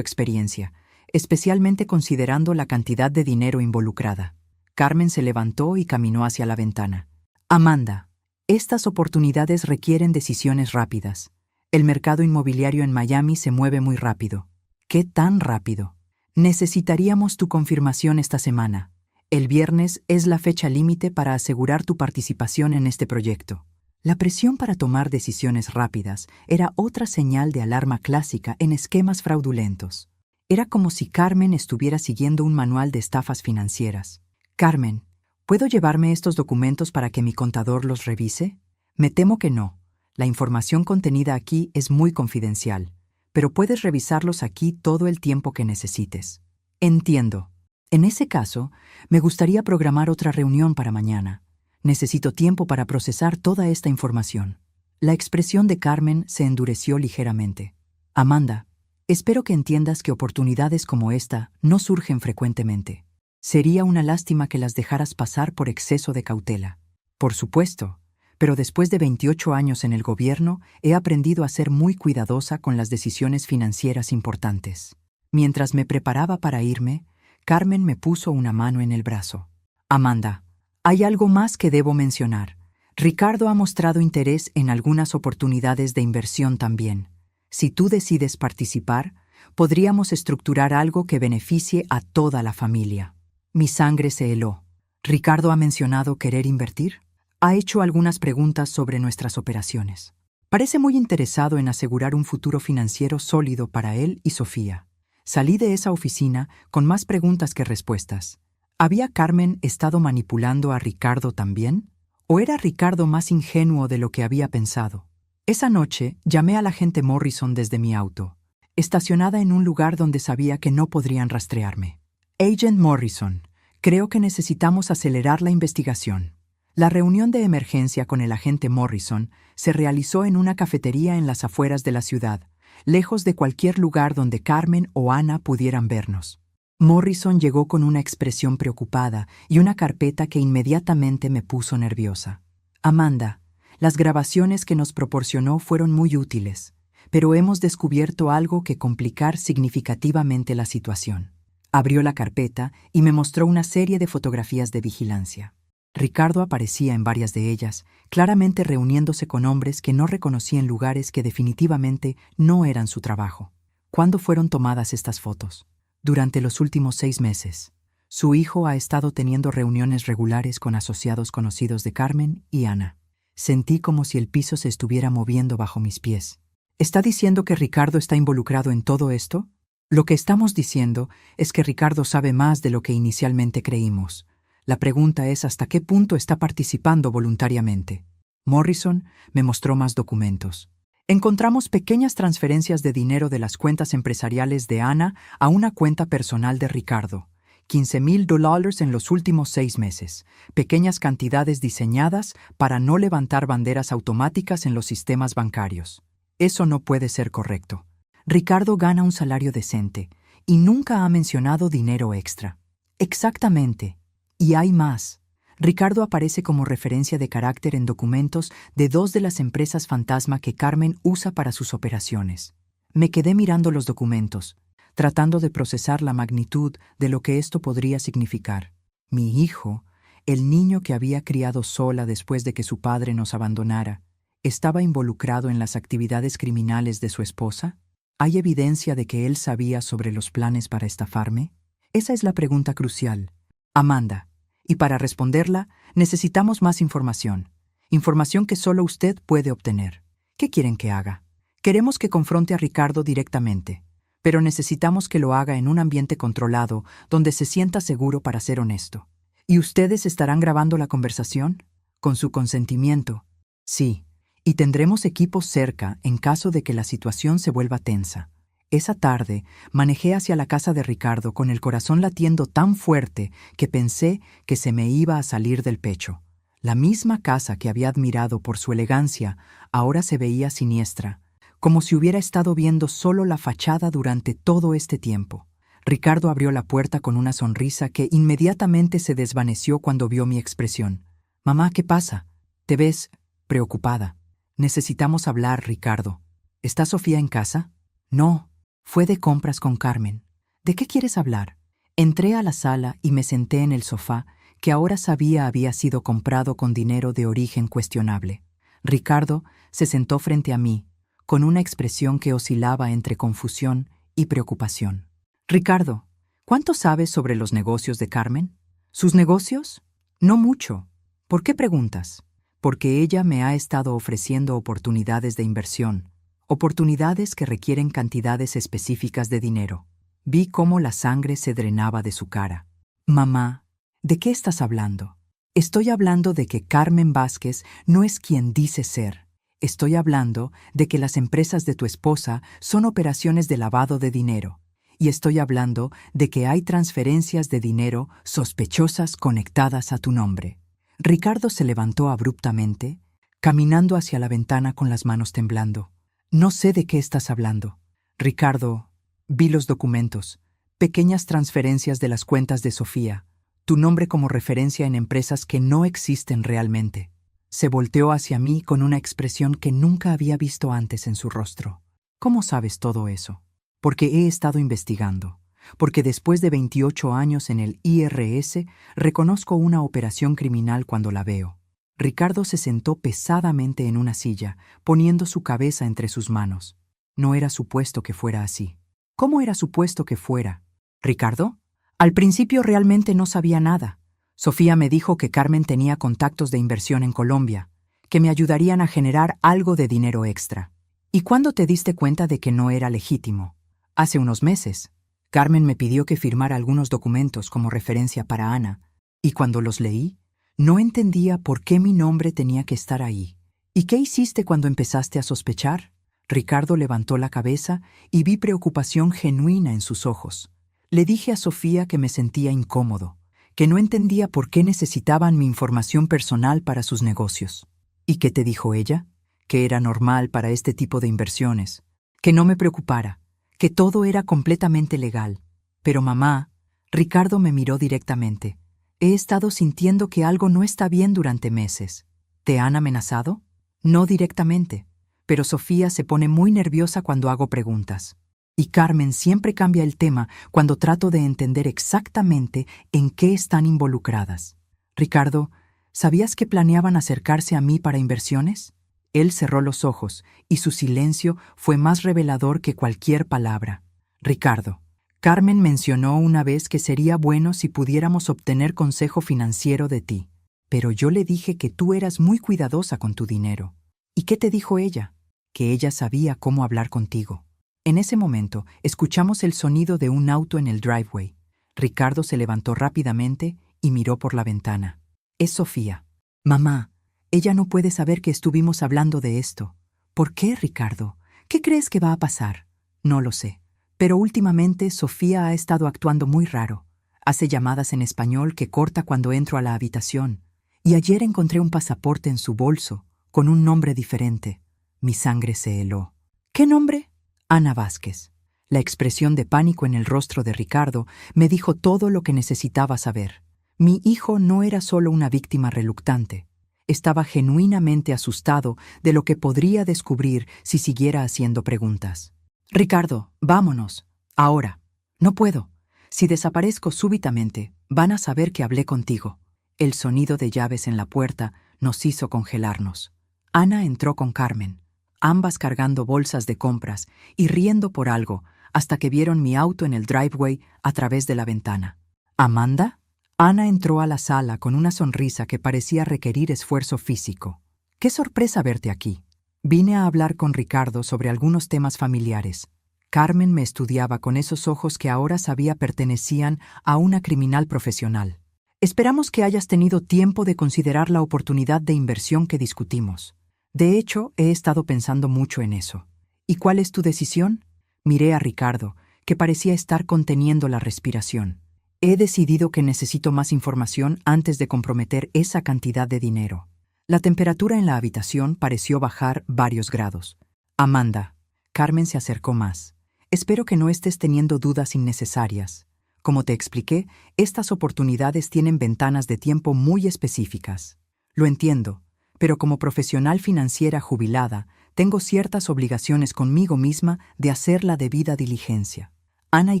experiencia, especialmente considerando la cantidad de dinero involucrada. Carmen se levantó y caminó hacia la ventana. Amanda, estas oportunidades requieren decisiones rápidas. El mercado inmobiliario en Miami se mueve muy rápido. ¿Qué tan rápido? Necesitaríamos tu confirmación esta semana. El viernes es la fecha límite para asegurar tu participación en este proyecto. La presión para tomar decisiones rápidas era otra señal de alarma clásica en esquemas fraudulentos. Era como si Carmen estuviera siguiendo un manual de estafas financieras. Carmen, ¿puedo llevarme estos documentos para que mi contador los revise? Me temo que no. La información contenida aquí es muy confidencial, pero puedes revisarlos aquí todo el tiempo que necesites. Entiendo. En ese caso, me gustaría programar otra reunión para mañana. Necesito tiempo para procesar toda esta información. La expresión de Carmen se endureció ligeramente. Amanda, espero que entiendas que oportunidades como esta no surgen frecuentemente. Sería una lástima que las dejaras pasar por exceso de cautela. Por supuesto, pero después de 28 años en el gobierno, he aprendido a ser muy cuidadosa con las decisiones financieras importantes. Mientras me preparaba para irme, Carmen me puso una mano en el brazo. Amanda, hay algo más que debo mencionar. Ricardo ha mostrado interés en algunas oportunidades de inversión también. Si tú decides participar, podríamos estructurar algo que beneficie a toda la familia. Mi sangre se heló. ¿Ricardo ha mencionado querer invertir? Ha hecho algunas preguntas sobre nuestras operaciones. Parece muy interesado en asegurar un futuro financiero sólido para él y Sofía. Salí de esa oficina con más preguntas que respuestas. ¿Había Carmen estado manipulando a Ricardo también? ¿O era Ricardo más ingenuo de lo que había pensado? Esa noche llamé al agente Morrison desde mi auto, estacionada en un lugar donde sabía que no podrían rastrearme. Agent Morrison, creo que necesitamos acelerar la investigación. La reunión de emergencia con el agente Morrison se realizó en una cafetería en las afueras de la ciudad, lejos de cualquier lugar donde Carmen o Ana pudieran vernos. Morrison llegó con una expresión preocupada y una carpeta que inmediatamente me puso nerviosa. Amanda, las grabaciones que nos proporcionó fueron muy útiles, pero hemos descubierto algo que complicar significativamente la situación. Abrió la carpeta y me mostró una serie de fotografías de vigilancia. Ricardo aparecía en varias de ellas, claramente reuniéndose con hombres que no reconocía en lugares que definitivamente no eran su trabajo. ¿Cuándo fueron tomadas estas fotos? Durante los últimos 6 meses. Su hijo ha estado teniendo reuniones regulares con asociados conocidos de Carmen y Ana. Sentí como si el piso se estuviera moviendo bajo mis pies. ¿Está diciendo que Ricardo está involucrado en todo esto? Lo que estamos diciendo es que Ricardo sabe más de lo que inicialmente creímos. La pregunta es hasta qué punto está participando voluntariamente. Morrison me mostró más documentos. Encontramos pequeñas transferencias de dinero de las cuentas empresariales de Ana a una cuenta personal de Ricardo. $15,000 en los últimos 6 meses. Pequeñas cantidades diseñadas para no levantar banderas automáticas en los sistemas bancarios. Eso no puede ser correcto. Ricardo gana un salario decente y nunca ha mencionado dinero extra. Exactamente. Y hay más. Ricardo aparece como referencia de carácter en documentos de 2 de las empresas fantasma que Carmen usa para sus operaciones. Me quedé mirando los documentos, tratando de procesar la magnitud de lo que esto podría significar. Mi hijo, el niño que había criado sola después de que su padre nos abandonara, ¿estaba involucrado en las actividades criminales de su esposa? ¿Hay evidencia de que él sabía sobre los planes para estafarme? Esa es la pregunta crucial. Amanda, y para responderla, necesitamos más información. Información que solo usted puede obtener. ¿Qué quieren que haga? Queremos que confronte a Ricardo directamente, pero necesitamos que lo haga en un ambiente controlado, donde se sienta seguro para ser honesto. ¿Y ustedes estarán grabando la conversación? ¿Con su consentimiento? Sí. Y tendremos equipos cerca en caso de que la situación se vuelva tensa. Esa tarde manejé hacia la casa de Ricardo con el corazón latiendo tan fuerte que pensé que se me iba a salir del pecho. La misma casa que había admirado por su elegancia ahora se veía siniestra, como si hubiera estado viendo solo la fachada durante todo este tiempo. Ricardo abrió la puerta con una sonrisa que inmediatamente se desvaneció cuando vio mi expresión. «Mamá, ¿qué pasa? Te ves preocupada». «Necesitamos hablar, Ricardo. ¿Está Sofía en casa?» «No, fue de compras con Carmen». «¿De qué quieres hablar?» Entré a la sala y me senté en el sofá, que ahora sabía había sido comprado con dinero de origen cuestionable. Ricardo se sentó frente a mí, con una expresión que oscilaba entre confusión y preocupación. «Ricardo, ¿cuánto sabes sobre los negocios de Carmen?» «¿Sus negocios?» «No mucho. ¿Por qué preguntas?» «Porque ella me ha estado ofreciendo oportunidades de inversión, oportunidades que requieren cantidades específicas de dinero». Vi cómo la sangre se drenaba de su cara. «Mamá, ¿de qué estás hablando?» «Estoy hablando de que Carmen Vázquez no es quien dice ser. Estoy hablando de que las empresas de tu esposa son operaciones de lavado de dinero. Y estoy hablando de que hay transferencias de dinero sospechosas conectadas a tu nombre». Ricardo se levantó abruptamente, caminando hacia la ventana con las manos temblando. «No sé de qué estás hablando». «Ricardo, vi los documentos, pequeñas transferencias de las cuentas de Sofía, tu nombre como referencia en empresas que no existen realmente». Se volteó hacia mí con una expresión que nunca había visto antes en su rostro. «¿Cómo sabes todo eso?» «Porque he estado investigando. Porque después de 28 años en el IRS, reconozco una operación criminal cuando la veo». Ricardo se sentó pesadamente en una silla, poniendo su cabeza entre sus manos. No era supuesto que fuera así. ¿Cómo era supuesto que fuera? ¿Ricardo? Al principio realmente no sabía nada. Sofía me dijo que Carmen tenía contactos de inversión en Colombia, que me ayudarían a generar algo de dinero extra. ¿Y cuándo te diste cuenta de que no era legítimo? Hace unos meses. Carmen me pidió que firmara algunos documentos como referencia para Ana, y cuando los leí, no entendía por qué mi nombre tenía que estar ahí. ¿Y qué hiciste cuando empezaste a sospechar? Ricardo levantó la cabeza y vi preocupación genuina en sus ojos. Le dije a Sofía que me sentía incómodo, que no entendía por qué necesitaban mi información personal para sus negocios. ¿Y qué te dijo ella? Que era normal para este tipo de inversiones, que no me preocupara, que todo era completamente legal. Pero mamá, Ricardo me miró directamente. He estado sintiendo que algo no está bien durante meses. ¿Te han amenazado? No directamente, pero Sofía se pone muy nerviosa cuando hago preguntas. Y Carmen siempre cambia el tema cuando trato de entender exactamente en qué están involucradas. Ricardo, ¿sabías que planeaban acercarse a mí para inversiones? Él cerró los ojos y su silencio fue más revelador que cualquier palabra. Ricardo, Carmen mencionó una vez que sería bueno si pudiéramos obtener consejo financiero de ti, pero yo le dije que tú eras muy cuidadosa con tu dinero. ¿Y qué te dijo ella? Que ella sabía cómo hablar contigo. En ese momento, escuchamos el sonido de un auto en el driveway. Ricardo se levantó rápidamente y miró por la ventana. Es Sofía. Mamá, ella no puede saber que estuvimos hablando de esto. ¿Por qué, Ricardo? ¿Qué crees que va a pasar? No lo sé. Pero últimamente Sofía ha estado actuando muy raro. Hace llamadas en español que corta cuando entro a la habitación. Y ayer encontré un pasaporte en su bolso, con un nombre diferente. Mi sangre se heló. ¿Qué nombre? Ana Vázquez. La expresión de pánico en el rostro de Ricardo me dijo todo lo que necesitaba saber. Mi hijo no era solo una víctima reluctante. Estaba genuinamente asustado de lo que podría descubrir si siguiera haciendo preguntas. Ricardo, vámonos. Ahora. No puedo. Si desaparezco súbitamente, van a saber que hablé contigo. El sonido de llaves en la puerta nos hizo congelarnos. Ana entró con Carmen, ambas cargando bolsas de compras y riendo por algo, hasta que vieron mi auto en el driveway a través de la ventana. ¿Amanda? Ana entró a la sala con una sonrisa que parecía requerir esfuerzo físico. ¡Qué sorpresa verte aquí! Vine a hablar con Ricardo sobre algunos temas familiares. Carmen me estudiaba con esos ojos que ahora sabía pertenecían a una criminal profesional. Esperamos que hayas tenido tiempo de considerar la oportunidad de inversión que discutimos. De hecho, he estado pensando mucho en eso. ¿Y cuál es tu decisión? Miré a Ricardo, que parecía estar conteniendo la respiración. He decidido que necesito más información antes de comprometer esa cantidad de dinero. La temperatura en la habitación pareció bajar varios grados. Amanda, Carmen se acercó más. Espero que no estés teniendo dudas innecesarias. Como te expliqué, estas oportunidades tienen ventanas de tiempo muy específicas. Lo entiendo. Pero como profesional financiera jubilada, tengo ciertas obligaciones conmigo misma de hacer la debida diligencia. Ana y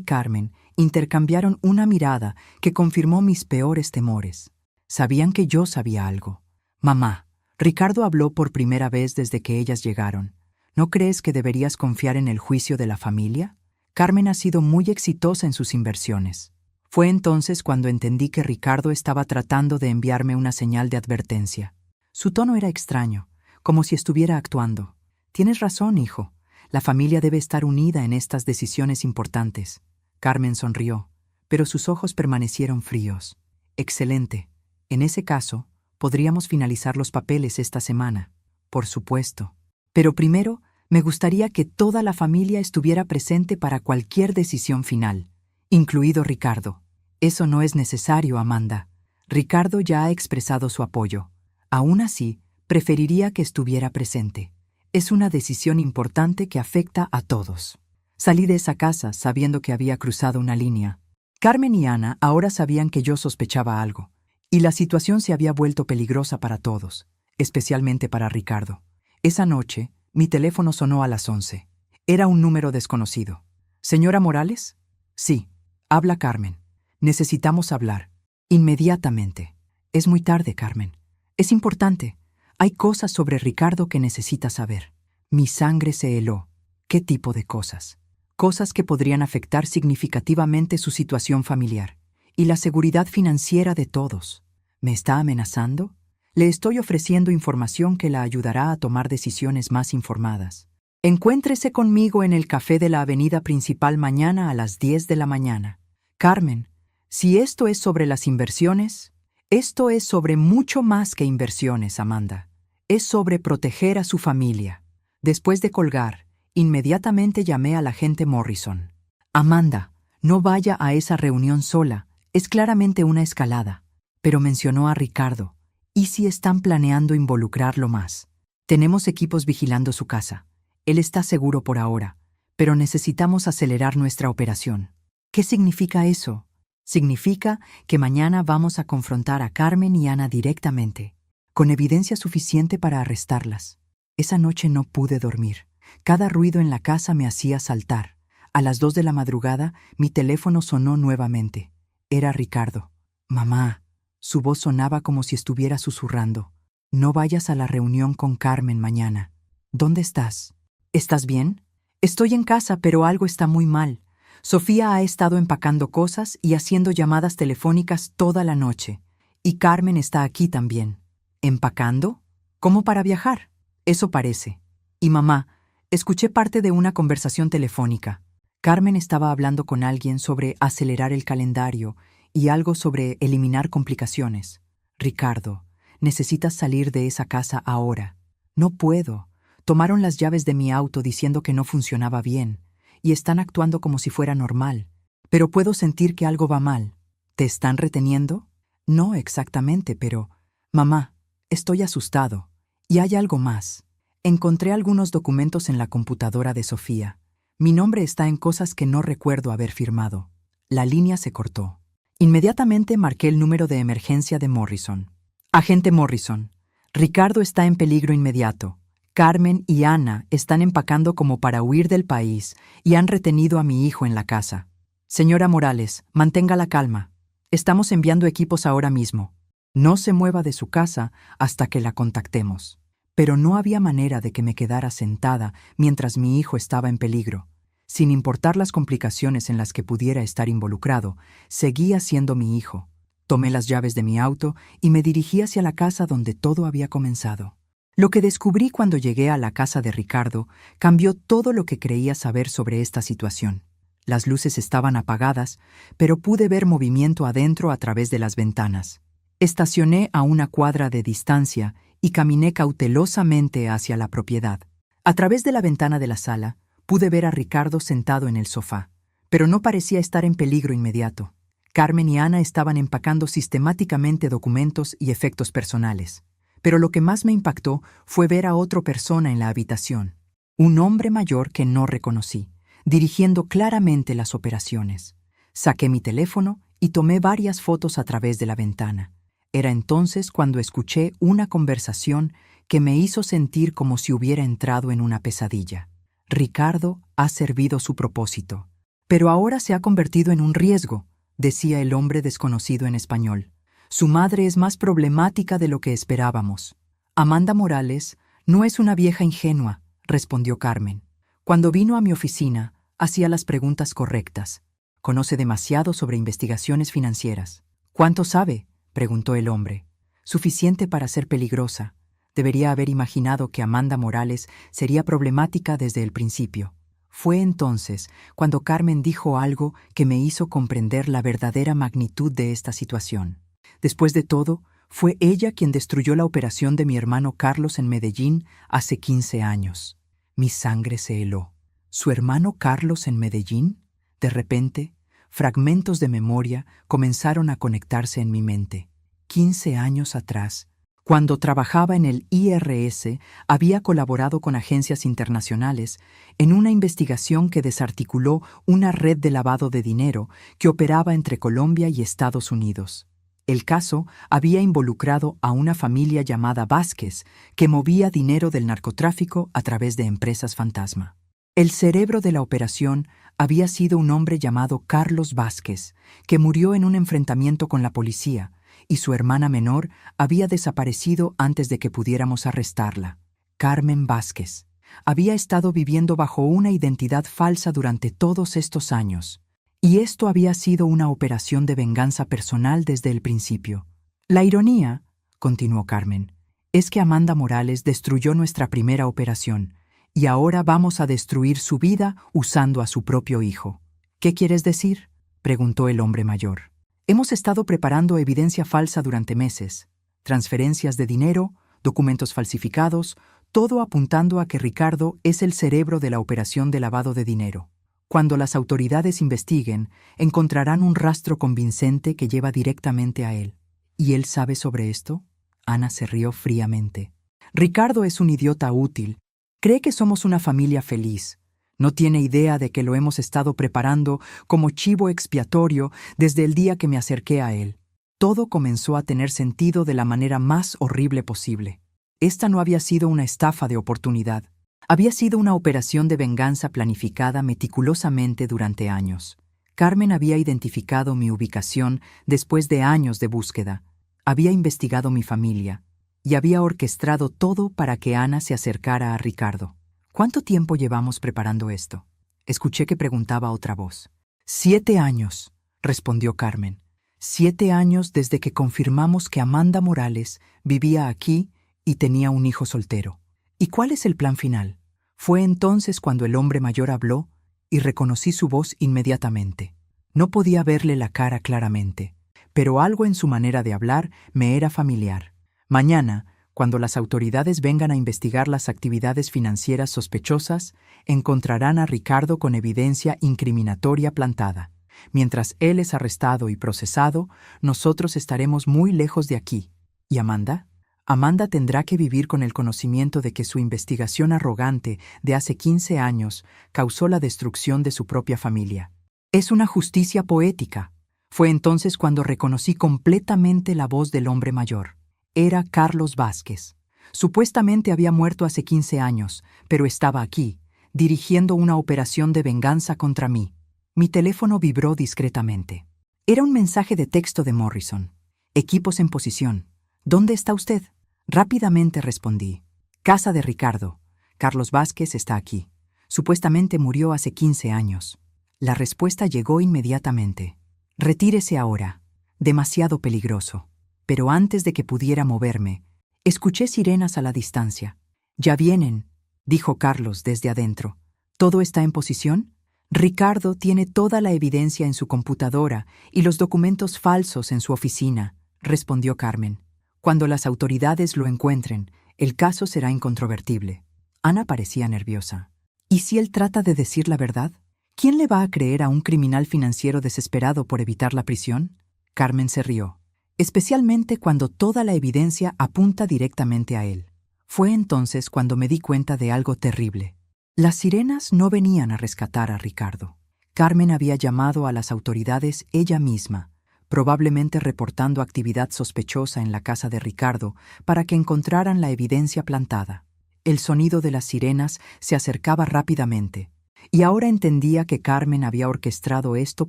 Carmen intercambiaron una mirada que confirmó mis peores temores. Sabían que yo sabía algo. Mamá, Ricardo habló por primera vez desde que ellas llegaron. ¿No crees que deberías confiar en el juicio de la familia? Carmen ha sido muy exitosa en sus inversiones. Fue entonces cuando entendí que Ricardo estaba tratando de enviarme una señal de advertencia. Su tono era extraño, como si estuviera actuando. Tienes razón, hijo. La familia debe estar unida en estas decisiones importantes. Carmen sonrió, pero sus ojos permanecieron fríos. Excelente. En ese caso, podríamos finalizar los papeles esta semana. Por supuesto. Pero primero, me gustaría que toda la familia estuviera presente para cualquier decisión final, incluido Ricardo. Eso no es necesario, Amanda. Ricardo ya ha expresado su apoyo. Aún así, preferiría que estuviera presente. Es una decisión importante que afecta a todos. Salí de esa casa sabiendo que había cruzado una línea. Carmen y Ana ahora sabían que yo sospechaba algo, y la situación se había vuelto peligrosa para todos, especialmente para Ricardo. Esa noche, mi teléfono sonó a las 11. Era un número desconocido. ¿Señora Morales? Sí. Habla Carmen. Necesitamos hablar. Inmediatamente. Es muy tarde, Carmen. Es importante. Hay cosas sobre Ricardo que necesitas saber. Mi sangre se heló. ¿Qué tipo de cosas? Cosas que podrían afectar significativamente su situación familiar y la seguridad financiera de todos. ¿Me está amenazando? Le estoy ofreciendo información que la ayudará a tomar decisiones más informadas. Encuéntrese conmigo en el café de la avenida principal mañana a las 10 de la mañana. Carmen, si esto es sobre las inversiones, esto es sobre mucho más que inversiones, Amanda. Es sobre proteger a su familia. Después de colgar, inmediatamente llamé al agente Morrison. Amanda, no vaya a esa reunión sola. Es claramente una escalada. Pero mencionó a Ricardo. ¿Y si están planeando involucrarlo más? Tenemos equipos vigilando su casa. Él está seguro por ahora, pero necesitamos acelerar nuestra operación. ¿Qué significa eso? Significa que mañana vamos a confrontar a Carmen y Ana directamente, con evidencia suficiente para arrestarlas. Esa noche no pude dormir. Cada ruido en la casa me hacía saltar. A las 2 de la madrugada, mi teléfono sonó nuevamente. Era Ricardo. Mamá. Su voz sonaba como si estuviera susurrando. No vayas a la reunión con Carmen mañana. ¿Dónde estás? ¿Estás bien? Estoy en casa, pero algo está muy mal. Sofía ha estado empacando cosas y haciendo llamadas telefónicas toda la noche. Y Carmen está aquí también. ¿Empacando? ¿Cómo para viajar? Eso parece. Y mamá, escuché parte de una conversación telefónica. Carmen estaba hablando con alguien sobre acelerar el calendario y algo sobre eliminar complicaciones. Ricardo, necesitas salir de esa casa ahora. No puedo. Tomaron las llaves de mi auto diciendo que no funcionaba bien y están actuando como si fuera normal. Pero puedo sentir que algo va mal. ¿Te están reteniendo? No exactamente, pero... Mamá, estoy asustado. Y hay algo más. Encontré algunos documentos en la computadora de Sofía. Mi nombre está en cosas que no recuerdo haber firmado. La línea se cortó. Inmediatamente marqué el número de emergencia de Morrison. Agente Morrison, Ricardo está en peligro inmediato. Carmen y Ana están empacando como para huir del país y han retenido a mi hijo en la casa. Señora Morales, mantenga la calma. Estamos enviando equipos ahora mismo. No se mueva de su casa hasta que la contactemos. Pero no había manera de que me quedara sentada mientras mi hijo estaba en peligro. Sin importar las complicaciones en las que pudiera estar involucrado, seguía siendo mi hijo. Tomé las llaves de mi auto y me dirigí hacia la casa donde todo había comenzado. Lo que descubrí cuando llegué a la casa de Ricardo cambió todo lo que creía saber sobre esta situación. Las luces estaban apagadas, pero pude ver movimiento adentro a través de las ventanas. Estacioné a una cuadra de distancia y caminé cautelosamente hacia la propiedad. A través de la ventana de la sala, pude ver a Ricardo sentado en el sofá, pero no parecía estar en peligro inmediato. Carmen y Ana estaban empacando sistemáticamente documentos y efectos personales. Pero lo que más me impactó fue ver a otra persona en la habitación, un hombre mayor que no reconocí, dirigiendo claramente las operaciones. Saqué mi teléfono y tomé varias fotos a través de la ventana. Era entonces cuando escuché una conversación que me hizo sentir como si hubiera entrado en una pesadilla. Ricardo ha servido su propósito, pero ahora se ha convertido en un riesgo, decía el hombre desconocido en español. Su madre es más problemática de lo que esperábamos. Amanda Morales no es una vieja ingenua, respondió Carmen. Cuando vino a mi oficina, hacía las preguntas correctas. Conoce demasiado sobre investigaciones financieras. ¿Cuánto sabe?, preguntó el hombre. Suficiente para ser peligrosa. Debería haber imaginado que Amanda Morales sería problemática desde el principio. Fue entonces cuando Carmen dijo algo que me hizo comprender la verdadera magnitud de esta situación. Después de todo, fue ella quien destruyó la operación de mi hermano Carlos en Medellín hace 15 años. Mi sangre se heló. ¿Su hermano Carlos en Medellín? De repente, fragmentos de memoria comenzaron a conectarse en mi mente. 15 años atrás, cuando trabajaba en el IRS, había colaborado con agencias internacionales en una investigación que desarticuló una red de lavado de dinero que operaba entre Colombia y Estados Unidos. El caso había involucrado a una familia llamada Vázquez, que movía dinero del narcotráfico a través de empresas fantasma. El cerebro de la operación había sido un hombre llamado Carlos Vázquez, que murió en un enfrentamiento con la policía, y su hermana menor había desaparecido antes de que pudiéramos arrestarla. Carmen Vázquez había estado viviendo bajo una identidad falsa durante todos estos años. Y esto había sido una operación de venganza personal desde el principio. La ironía, continuó Carmen, es que Amanda Morales destruyó nuestra primera operación y ahora vamos a destruir su vida usando a su propio hijo. ¿Qué quieres decir?, preguntó el hombre mayor. Hemos estado preparando evidencia falsa durante meses. Transferencias de dinero, documentos falsificados, todo apuntando a que Ricardo es el cerebro de la operación de lavado de dinero. Cuando las autoridades investiguen, encontrarán un rastro convincente que lleva directamente a él. ¿Y él sabe sobre esto? Ana se rió fríamente. Ricardo es un idiota útil. Cree que somos una familia feliz. No tiene idea de que lo hemos estado preparando como chivo expiatorio desde el día que me acerqué a él. Todo comenzó a tener sentido de la manera más horrible posible. Esta no había sido una estafa de oportunidad. Había sido una operación de venganza planificada meticulosamente durante años. Carmen había identificado mi ubicación después de años de búsqueda. Había investigado mi familia y había orquestado todo para que Ana se acercara a Ricardo. ¿Cuánto tiempo llevamos preparando esto? Escuché que preguntaba otra voz. 7 años, respondió Carmen. 7 años desde que confirmamos que Amanda Morales vivía aquí y tenía un hijo soltero. ¿Y cuál es el plan final? Fue entonces cuando el hombre mayor habló y reconocí su voz inmediatamente. No podía verle la cara claramente, pero algo en su manera de hablar me era familiar. Mañana, cuando las autoridades vengan a investigar las actividades financieras sospechosas, encontrarán a Ricardo con evidencia incriminatoria plantada. Mientras él es arrestado y procesado, nosotros estaremos muy lejos de aquí. ¿Y Amanda? Amanda tendrá que vivir con el conocimiento de que su investigación arrogante de hace 15 años causó la destrucción de su propia familia. Es una justicia poética. Fue entonces cuando reconocí completamente la voz del hombre mayor. Era Carlos Vázquez. Supuestamente había muerto hace 15 años, pero estaba aquí, dirigiendo una operación de venganza contra mí. Mi teléfono vibró discretamente. Era un mensaje de texto de Morrison. Equipos en posición. ¿Dónde está usted? Rápidamente respondí. Casa de Ricardo. Carlos Vázquez está aquí. Supuestamente murió hace 15 años. La respuesta llegó inmediatamente. Retírese ahora. Demasiado peligroso. Pero antes de que pudiera moverme, escuché sirenas a la distancia. «Ya vienen», dijo Carlos desde adentro. «¿Todo está en posición?» Ricardo tiene toda la evidencia en su computadora y los documentos falsos en su oficina, respondió Carmen. Cuando las autoridades lo encuentren, el caso será incontrovertible. Ana parecía nerviosa. ¿Y si él trata de decir la verdad? ¿Quién le va a creer a un criminal financiero desesperado por evitar la prisión? Carmen se rió. Especialmente cuando toda la evidencia apunta directamente a él. Fue entonces cuando me di cuenta de algo terrible. Las sirenas no venían a rescatar a Ricardo. Carmen había llamado a las autoridades ella misma, probablemente reportando actividad sospechosa en la casa de Ricardo para que encontraran la evidencia plantada. El sonido de las sirenas se acercaba rápidamente, y ahora entendía que Carmen había orquestado esto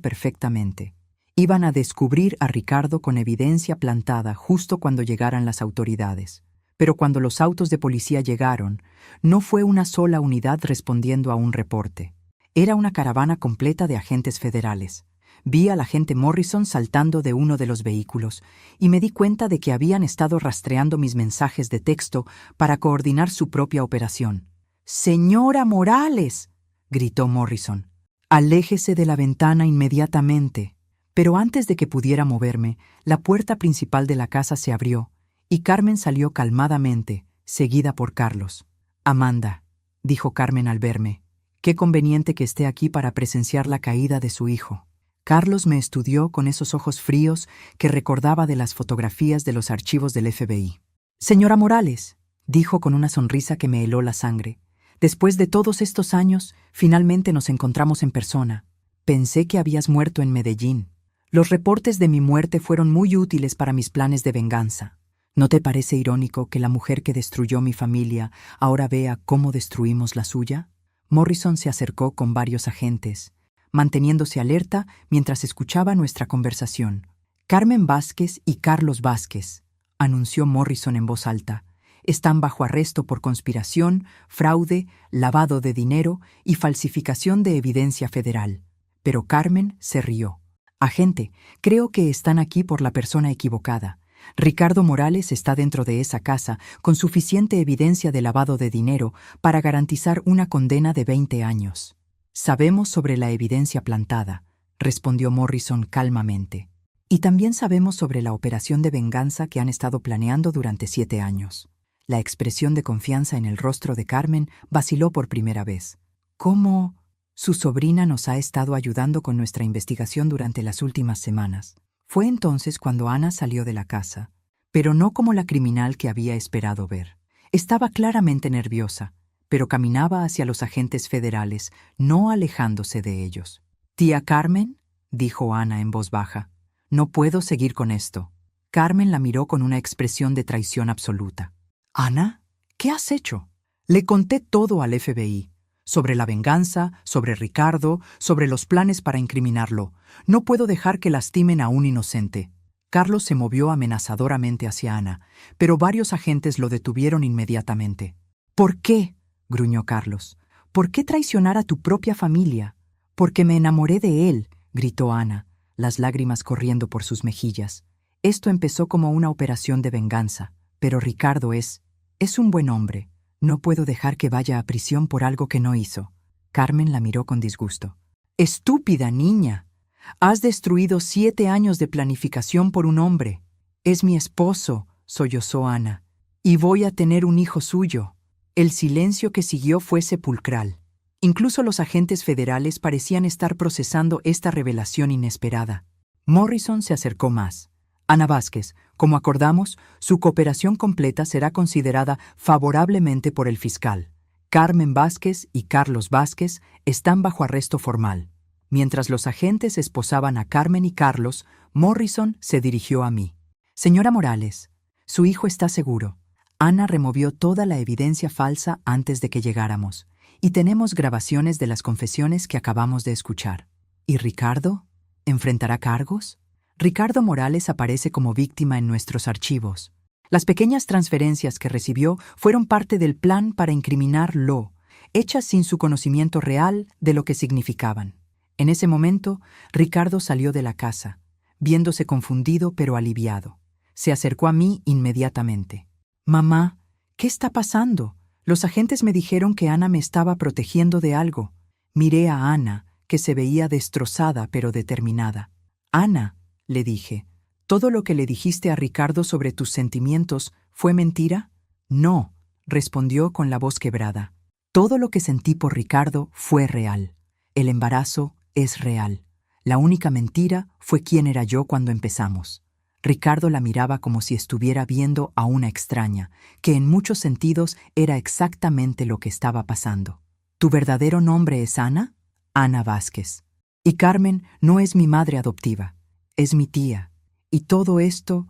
perfectamente. Iban a descubrir a Ricardo con evidencia plantada justo cuando llegaran las autoridades. Pero cuando los autos de policía llegaron, no fue una sola unidad respondiendo a un reporte. Era una caravana completa de agentes federales. Vi al agente Morrison saltando de uno de los vehículos y me di cuenta de que habían estado rastreando mis mensajes de texto para coordinar su propia operación. «¡Señora Morales!», gritó Morrison. «Aléjese de la ventana inmediatamente». Pero antes de que pudiera moverme, la puerta principal de la casa se abrió y Carmen salió calmadamente, seguida por Carlos. «Amanda», dijo Carmen al verme, «qué conveniente que esté aquí para presenciar la caída de su hijo». Carlos me estudió con esos ojos fríos que recordaba de las fotografías de los archivos del FBI. «Señora Morales», dijo con una sonrisa que me heló la sangre, «después de todos estos años, finalmente nos encontramos en persona. Pensé que habías muerto en Medellín. Los reportes de mi muerte fueron muy útiles para mis planes de venganza. ¿No te parece irónico que la mujer que destruyó mi familia ahora vea cómo destruimos la suya?» Morrison se acercó con varios agentes, manteniéndose alerta mientras escuchaba nuestra conversación. «Carmen Vázquez y Carlos Vázquez», anunció Morrison en voz alta, «están bajo arresto por conspiración, fraude, lavado de dinero y falsificación de evidencia federal». Pero Carmen se rió. «Agente, creo que están aquí por la persona equivocada. Ricardo Morales está dentro de esa casa con suficiente evidencia de lavado de dinero para garantizar una condena de 20 años. Sabemos sobre la evidencia plantada», respondió Morrison calmamente. «Y también sabemos sobre la operación de venganza que han estado planeando durante 7 años». La expresión de confianza en el rostro de Carmen vaciló por primera vez. «¿Cómo? Su sobrina nos ha estado ayudando con nuestra investigación durante las últimas semanas». Fue entonces cuando Ana salió de la casa, pero no como la criminal que había esperado ver. Estaba claramente nerviosa, pero caminaba hacia los agentes federales, no alejándose de ellos. «Tía Carmen», dijo Ana en voz baja, «no puedo seguir con esto». Carmen la miró con una expresión de traición absoluta. «¿Ana?», ¿Qué has hecho? Le conté todo al FBI. Sobre la venganza, sobre Ricardo, sobre los planes para incriminarlo. No puedo dejar que lastimen a un inocente. Carlos se movió amenazadoramente hacia Ana, pero varios agentes lo detuvieron inmediatamente. ¿Por qué?, gruñó Carlos. ¿Por qué traicionar a tu propia familia? Porque me enamoré de él, gritó Ana, las lágrimas corriendo por sus mejillas. Esto empezó como una operación de venganza, pero Ricardo es un buen hombre. No puedo dejar que vaya a prisión por algo que no hizo. Carmen la miró con disgusto. ¡Estúpida niña! Has destruido 7 años de planificación por un hombre. Es mi esposo, sollozó Ana, y voy a tener un hijo suyo. El silencio que siguió fue sepulcral. Incluso los agentes federales parecían estar procesando esta revelación inesperada. Morrison se acercó más. Ana Vázquez, como acordamos, su cooperación completa será considerada favorablemente por el fiscal. Carmen Vázquez y Carlos Vázquez están bajo arresto formal. Mientras los agentes esposaban a Carmen y Carlos, Morrison se dirigió a mí. Señora Morales, su hijo está seguro. Ana removió toda la evidencia falsa antes de que llegáramos, y tenemos grabaciones de las confesiones que acabamos de escuchar. ¿Y Ricardo? ¿Enfrentará cargos? Ricardo Morales aparece como víctima en nuestros archivos. Las pequeñas transferencias que recibió fueron parte del plan para incriminarlo, hechas sin su conocimiento real de lo que significaban. En ese momento, Ricardo salió de la casa, viéndose confundido pero aliviado. Se acercó a mí inmediatamente. «Mamá, ¿qué está pasando? Los agentes me dijeron que Ana me estaba protegiendo de algo». Miré a Ana, que se veía destrozada pero determinada. «Ana», le dije, ¿todo lo que le dijiste a Ricardo sobre tus sentimientos fue mentira?» «No», respondió con la voz quebrada. «Todo lo que sentí por Ricardo fue real. El embarazo es real. La única mentira fue quién era yo cuando empezamos». Ricardo la miraba como si estuviera viendo a una extraña, que en muchos sentidos era exactamente lo que estaba pasando. «¿Tu verdadero nombre es Ana?» «Ana Vázquez. Y Carmen no es mi madre adoptiva, es mi tía. Y todo esto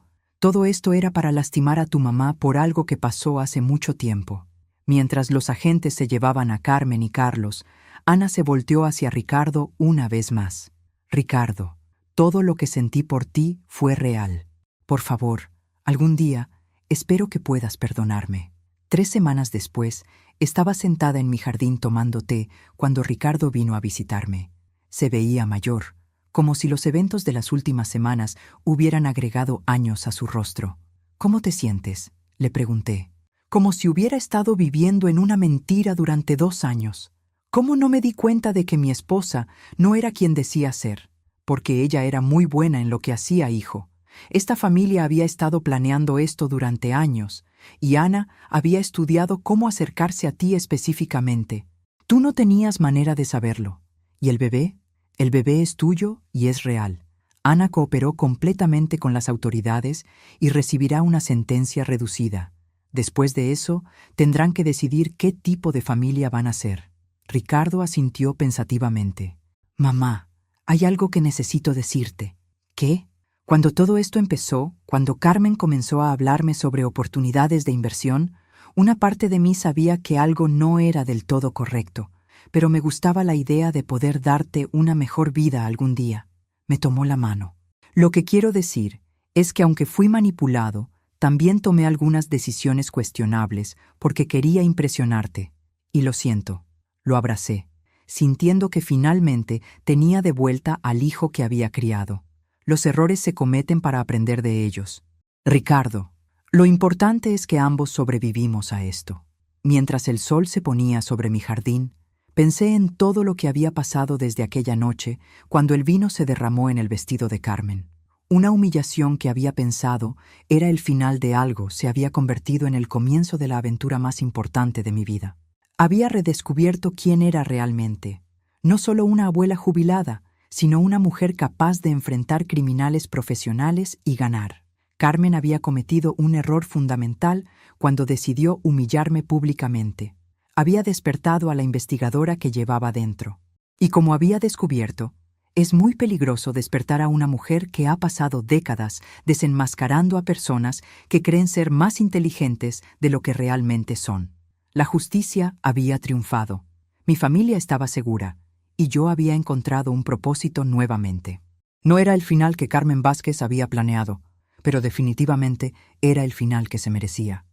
era para lastimar a tu mamá por algo que pasó hace mucho tiempo». Mientras los agentes se llevaban a Carmen y Carlos, Ana se volteó hacia Ricardo una vez más. «Ricardo, todo lo que sentí por ti fue real. Por favor, algún día, espero que puedas perdonarme». 3 semanas después, estaba sentada en mi jardín tomando té cuando Ricardo vino a visitarme. Se veía mayor, como si los eventos de las últimas semanas hubieran agregado años a su rostro. «¿Cómo te sientes?», le pregunté. Como si hubiera estado viviendo en una mentira durante 2 años. ¿Cómo no me di cuenta de que mi esposa no era quien decía ser? Porque ella era muy buena en lo que hacía, hijo. Esta familia había estado planeando esto durante años, y Ana había estudiado cómo acercarse a ti específicamente. Tú no tenías manera de saberlo. ¿Y el bebé? El bebé es tuyo y es real. Ana cooperó completamente con las autoridades y recibirá una sentencia reducida. Después de eso, tendrán que decidir qué tipo de familia van a ser». Ricardo asintió pensativamente. «Mamá, hay algo que necesito decirte». «¿Qué?». Cuando todo esto empezó, cuando Carmen comenzó a hablarme sobre oportunidades de inversión, una parte de mí sabía que algo no era del todo correcto, pero me gustaba la idea de poder darte una mejor vida algún día. Me tomó la mano. «Lo que quiero decir es que aunque fui manipulado, también tomé algunas decisiones cuestionables porque quería impresionarte. Y lo siento». Lo abracé, sintiendo que finalmente tenía de vuelta al hijo que había criado. Los errores se cometen para aprender de ellos. «Ricardo, lo importante es que ambos sobrevivimos a esto». Mientras el sol se ponía sobre mi jardín, pensé en todo lo que había pasado desde aquella noche cuando el vino se derramó en el vestido de Carmen. Una humillación que había pensado era el final de algo se había convertido en el comienzo de la aventura más importante de mi vida. Había redescubierto quién era realmente, no solo una abuela jubilada, sino una mujer capaz de enfrentar criminales profesionales y ganar. Carmen había cometido un error fundamental cuando decidió humillarme públicamente. Había despertado a la investigadora que llevaba dentro. Y como había descubierto, Es muy peligroso despertar a una mujer que ha pasado décadas desenmascarando a personas que creen ser más inteligentes de lo que realmente son. La justicia había triunfado. Mi familia estaba segura, y yo había encontrado un propósito nuevamente. No era el final que Carmen Vázquez había planeado, pero definitivamente era el final que se merecía.